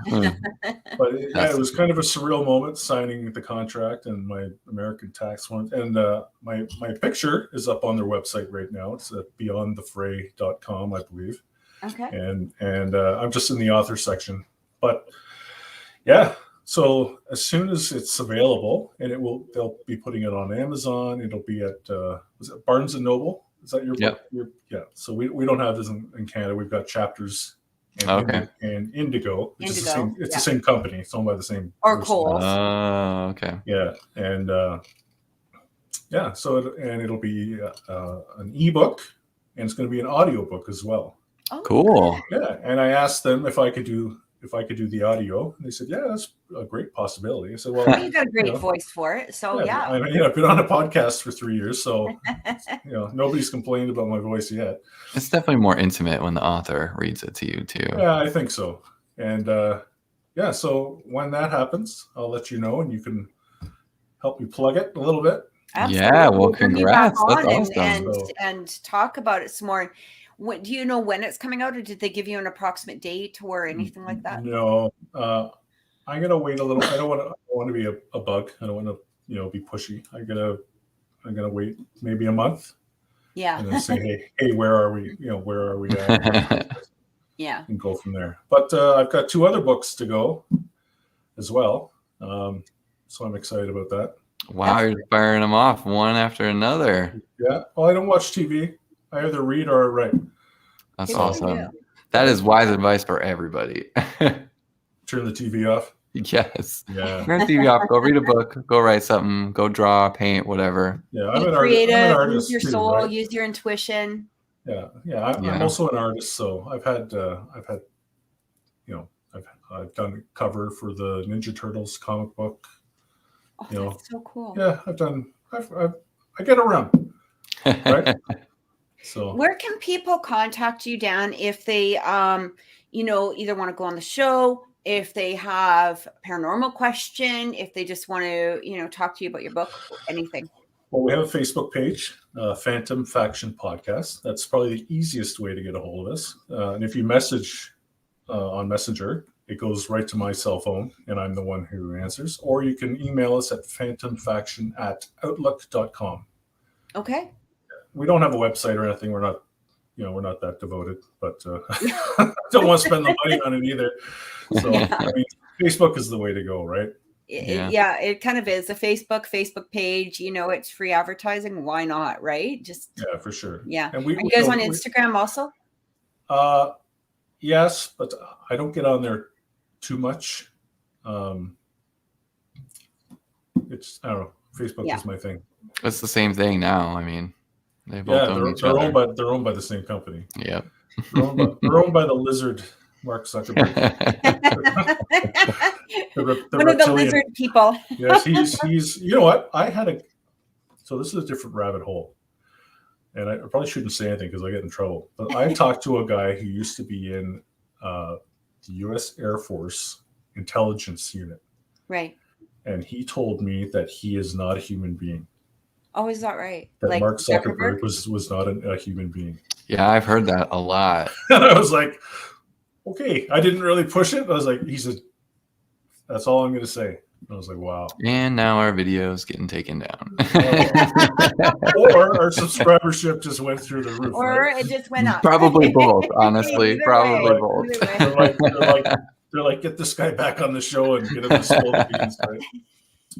But it was kind of a surreal moment signing the contract and my American tax form. And my picture is up on their website right now. It's at beyondthefray.com, I believe. Okay. And I'm just in the author section. But yeah, so as soon as it's available, and they'll be putting it on Amazon. It'll be at was it Barnes and Noble? Is that your book? Yeah. So we don't have this in Canada. We've got Chapters and Indigo. It's the same company. It's owned by the same person. Oh, okay. Yeah, and so it'll be an ebook, and it's going to be an audiobook as well. Oh, cool. Yeah, and I asked them if I could do the audio, and they said, yeah, that's a great possibility. I said, well, you got a great voice for it, so yeah. I've been on a podcast for 3 years, so nobody's complained about my voice yet. It's definitely more intimate when the author reads it to you too. Yeah, I think so. And so when that happens, I'll let you know, and you can help me plug it a little bit. Absolutely. Yeah, well, congrats. That's awesome. And talk about it some more. Do you know when it's coming out, or did they give you an approximate date or anything like that? No, I'm gonna wait a little. I don't want to be a bug. I don't want to be pushy. I'm gonna wait maybe a month. Yeah. And then say, hey, where are we? Where are we at? Yeah. And go from there. But I've got 2 other books to go as well. So I'm excited about that. Wow, you're firing them off one after another. Yeah. Well, I don't watch TV. I either read or I write. That's awesome. That is wise advice for everybody. Turn the TV off. Yes. Yeah. Turn the TV off. Go read a book. Go write something. Go draw, paint, whatever. Yeah, I'm an artist. Use your soul. Right? Use your intuition. Yeah. I'm also an artist, so I've done a cover for the Ninja Turtles comic book. Oh, that's so cool. Yeah, I get around. Right. So where can people contact you, Dan, if they either want to go on the show, if they have a paranormal question, if they just want to, talk to you about your book, anything. Well, we have a Facebook page, Phantom Faction Podcast. That's probably the easiest way to get a hold of us. And if you message on Messenger, it goes right to my cell phone, and I'm the one who answers. Or you can email us at phantomfaction@outlook.com. Okay. We don't have a website or anything. We're not that devoted, but don't want to spend the money on it either. So Facebook is the way to go, right? Yeah, it kind of is. A Facebook page, it's free advertising. Why not, right? Yeah, for sure. Yeah. And are you guys on Instagram also? Yes, but I don't get on there too much. It's, I don't know. Facebook is my thing. It's the same thing now. I mean, they both own each they're other. They're owned by the same company. Yep. They're owned by the lizard, Mark Zuckerberg. One of the lizard people. Yes, he's. You know what? So this is a different rabbit hole, and I probably shouldn't say anything because I get in trouble. But I talked to a guy who used to be in the U.S. Air Force intelligence unit. Right. And he told me that he is not a human being. Oh, is that right? That Mark Zuckerberg was not a human being. Yeah, I've heard that a lot. And I was like, okay. I didn't really push it. I was like, he said, that's all I'm going to say. I was like, wow. And now our video's getting taken down. Or our subscribership just went through the roof. Or it just went up. Probably both, honestly. Probably both. They're like, get this guy back on the show and get him to spill the beans. Right?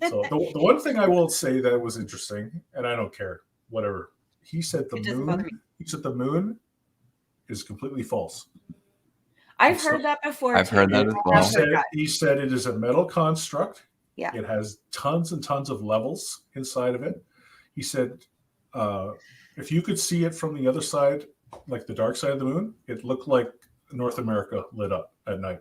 So the one thing I will say that was interesting, and I don't care, whatever. He said the moon is completely false. I've heard that before. I've heard that as well. He said it is a metal construct. Yeah. It has tons and tons of levels inside of it. He said, if you could see it from the other side, like the dark side of the moon, it looked like North America lit up at night.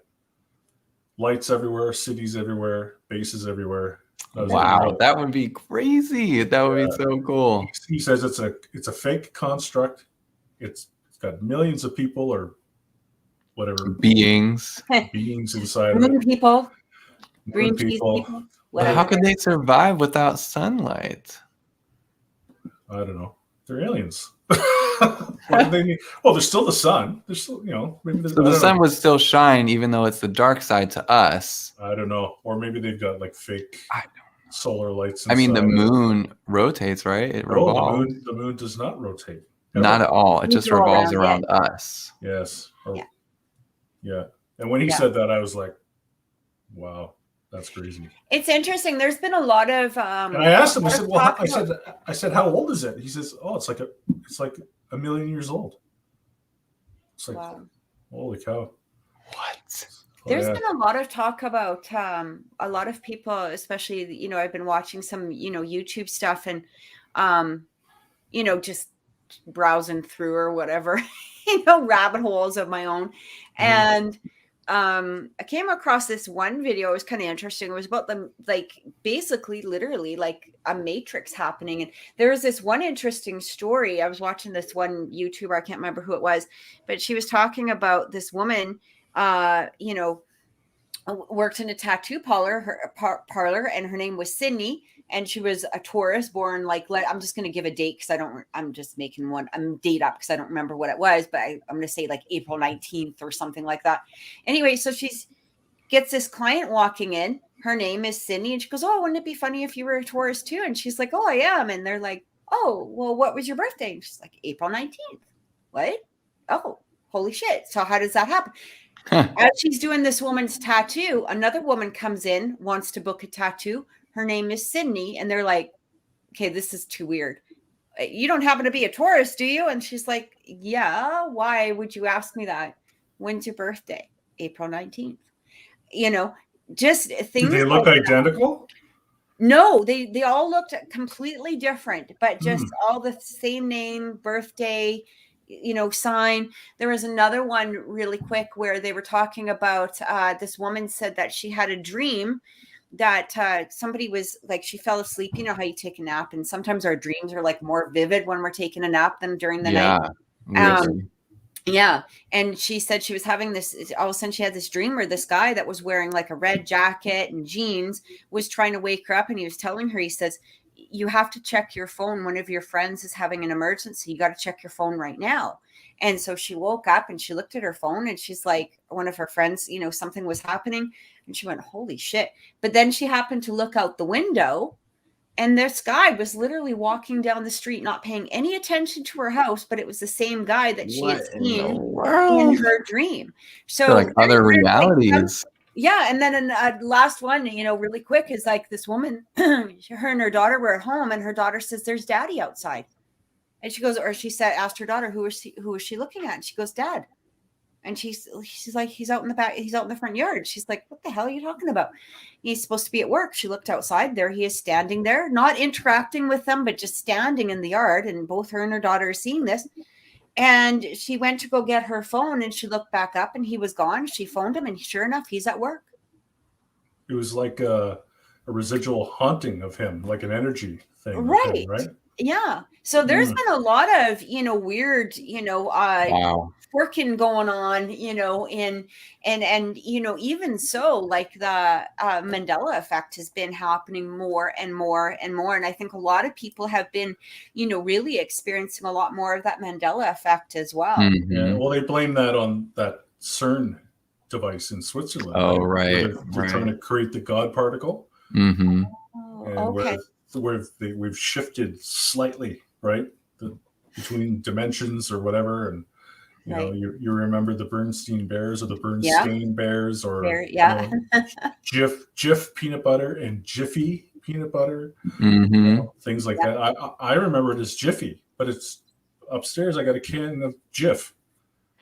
Lights everywhere, cities everywhere, bases everywhere. Wow, that would be crazy. That would be so cool. He says it's a fake construct. It's got millions of people or whatever beings inside of it. Green people. How could they survive without sunlight? I don't know. They're aliens. What do they need? Well, there's still the sun. There's still, maybe so the sun would still shine even though it's the dark side to us. I don't know. Or maybe they've got like fake solar lights. I mean, the moon rotates, right? It revolves. The moon does not rotate. Not at all. It just revolves around us. Yes. Yeah. And when he said that, I was like, wow, that's crazy. It's interesting. There's been a lot of and I asked him, I said, well, I said, how old is it? He says, oh, it's like a million years old. It's like, holy cow. What? There's been a lot of talk about a lot of people, especially, I've been watching some, YouTube stuff and, just browsing through or whatever, rabbit holes of my own. And I came across this one video. It was kind of interesting. It was about them, basically, literally, like a matrix happening. And there was this one interesting story. I was watching this one YouTuber. I can't remember who it was, but she was talking about this woman, worked in a tattoo parlor, and her name was Sydney. And she was a Taurus, born I'm just going to give a date because I'm just making I'm date up because I don't remember what it was, but I'm going to say April 19th or something like that. Anyway, so gets this client walking in. Her name is Sydney. And she goes, oh, wouldn't it be funny if you were a Taurus too? And she's like, oh, I am. And they're like, oh, well, what was your birthday? And she's like, April 19th. What? Oh, holy shit. So how does that happen? As she's doing this woman's tattoo, another woman comes in, wants to book a tattoo. Her name is Sydney. And they're like, okay, this is too weird. You don't happen to be a Taurus, do you? And she's like, yeah, why would you ask me that? When's your birthday? April 19th. Just things. Do they look identical? No, they all looked completely different, but just all the same name, birthday, sign. There was another one really quick where they were talking about this woman said that she had a dream that somebody was she fell asleep. You know how you take a nap, and sometimes our dreams are more vivid when we're taking a nap than during the night. Yeah. And she said she was having this, all of a sudden she had this dream where this guy that was wearing like a red jacket and jeans was trying to wake her up. And he was telling her, he says, you have to check your phone. One of your friends is having an emergency. You got to check your phone right now. And so she woke up and she looked at her phone and she's like, one of her friends, you know, something was happening. And she went, holy shit. But then she happened to look out the window. And this guy was literally walking down the street, not paying any attention to her house, but it was the same guy that she had seen in her dream. So like other realities. Yeah. And then last one, you know, really quick is like this woman, her and her daughter were at home and her daughter says, there's daddy outside. And she goes, or she said, asked her daughter, who was she looking at? And she goes, Dad. And she's like, he's out in the back, he's out in the front yard. She's like, what the hell are you talking about? He's supposed to be at work. She looked outside. There he is standing there, not interacting with them, but just standing in the yard. And both her and her daughter are seeing this. And she went to go get her phone and she looked back up and he was gone. She phoned him and sure enough, he's at work. It was like a residual haunting of him, like an energy thing. Right. Him, right. Yeah. So there's been a lot of, you know, weird, you know, working going on, you know, and, you know, even so, like the Mandela effect has been happening more and more and more. And I think a lot of people have been, you know, really experiencing a lot more of that Mandela effect as well. Mm-hmm. Yeah. Well, they blame that on that CERN device in Switzerland. Oh, right. They're trying to create the God particle. Mm-hmm. And Okay. we've shifted slightly, right? Between dimensions or whatever. And, you know, you remember the Bernstein Bears or the Bernstein Bears or you know, Jif peanut butter and Jiffy peanut butter, you know, things like that. I remember it as Jiffy, but it's upstairs. I got a can of Jif.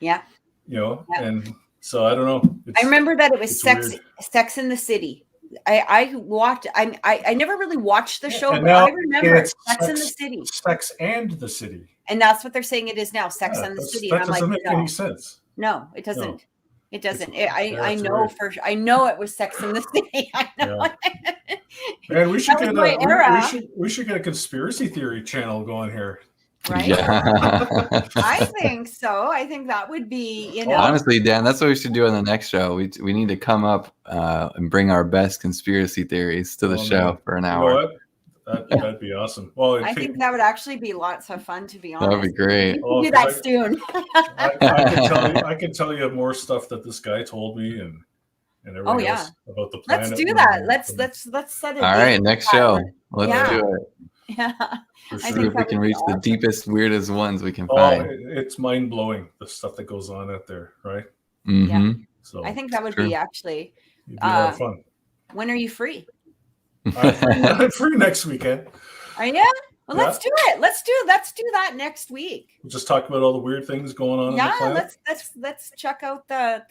Yeah. You know, and so I don't know. I remember that it was Sex in the City. I watched. I never really watched the show, but I remember Sex in the City. Sex and the City. And that's what they're saying it is now. Sex and the City. That doesn't make any sense. No, it doesn't. No. It doesn't. I know weird. I know it was Sex in the City. I know. Yeah. Man, we should get a conspiracy theory channel going here. Right? Yeah. I think so. I think that would be, you know. Honestly, Dan, that's what we should do in the next show. We need to come up and bring our best conspiracy theories to the show for an hour. You know what? That'd be awesome. Well, I think that would actually be lots of fun, to be honest. That would be great. We can do that soon. I can tell you more stuff that this guy told me and everything else about the planet. Let's do that. Let's set it. All right, next show. Let's do it. Yeah. Sure. See if we can reach the deepest, weirdest ones we can find. It's mind blowing, the stuff that goes on out there, right? Mm-hmm. Yeah. So I think that would be actually a lot of fun. When are you free? I'm free next weekend. Are you? Well, let's do it. Let's do that next week. We'll just talk about all the weird things going on. Yeah, in the planet. let's check out the.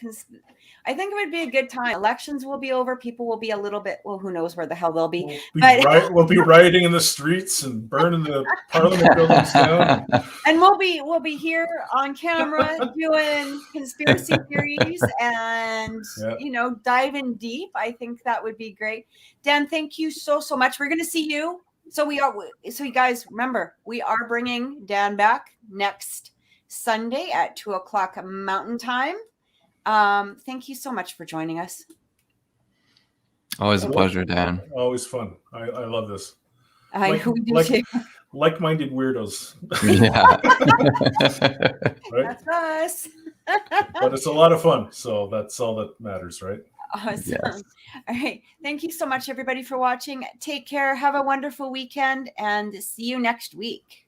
I think it would be a good time. Elections will be over. People will be a little bit. Well, who knows where the hell they'll be? We'll be rioting in the streets and burning the Parliament buildings down. And we'll be here on camera doing conspiracy theories and you know, diving deep. I think that would be great. Dan, thank you so much. We're going to see you. So you guys remember, we are bringing Dan back next Sunday at 2:00 Mountain Time. Thank you so much for joining us. Always a pleasure, Dan. Always fun. I love this. We do too. Like-minded weirdos. Yeah. Right? That's us. But it's a lot of fun. So that's all that matters, right? Awesome. Yes. All right. Thank you so much, everybody, for watching. Take care. Have a wonderful weekend and see you next week.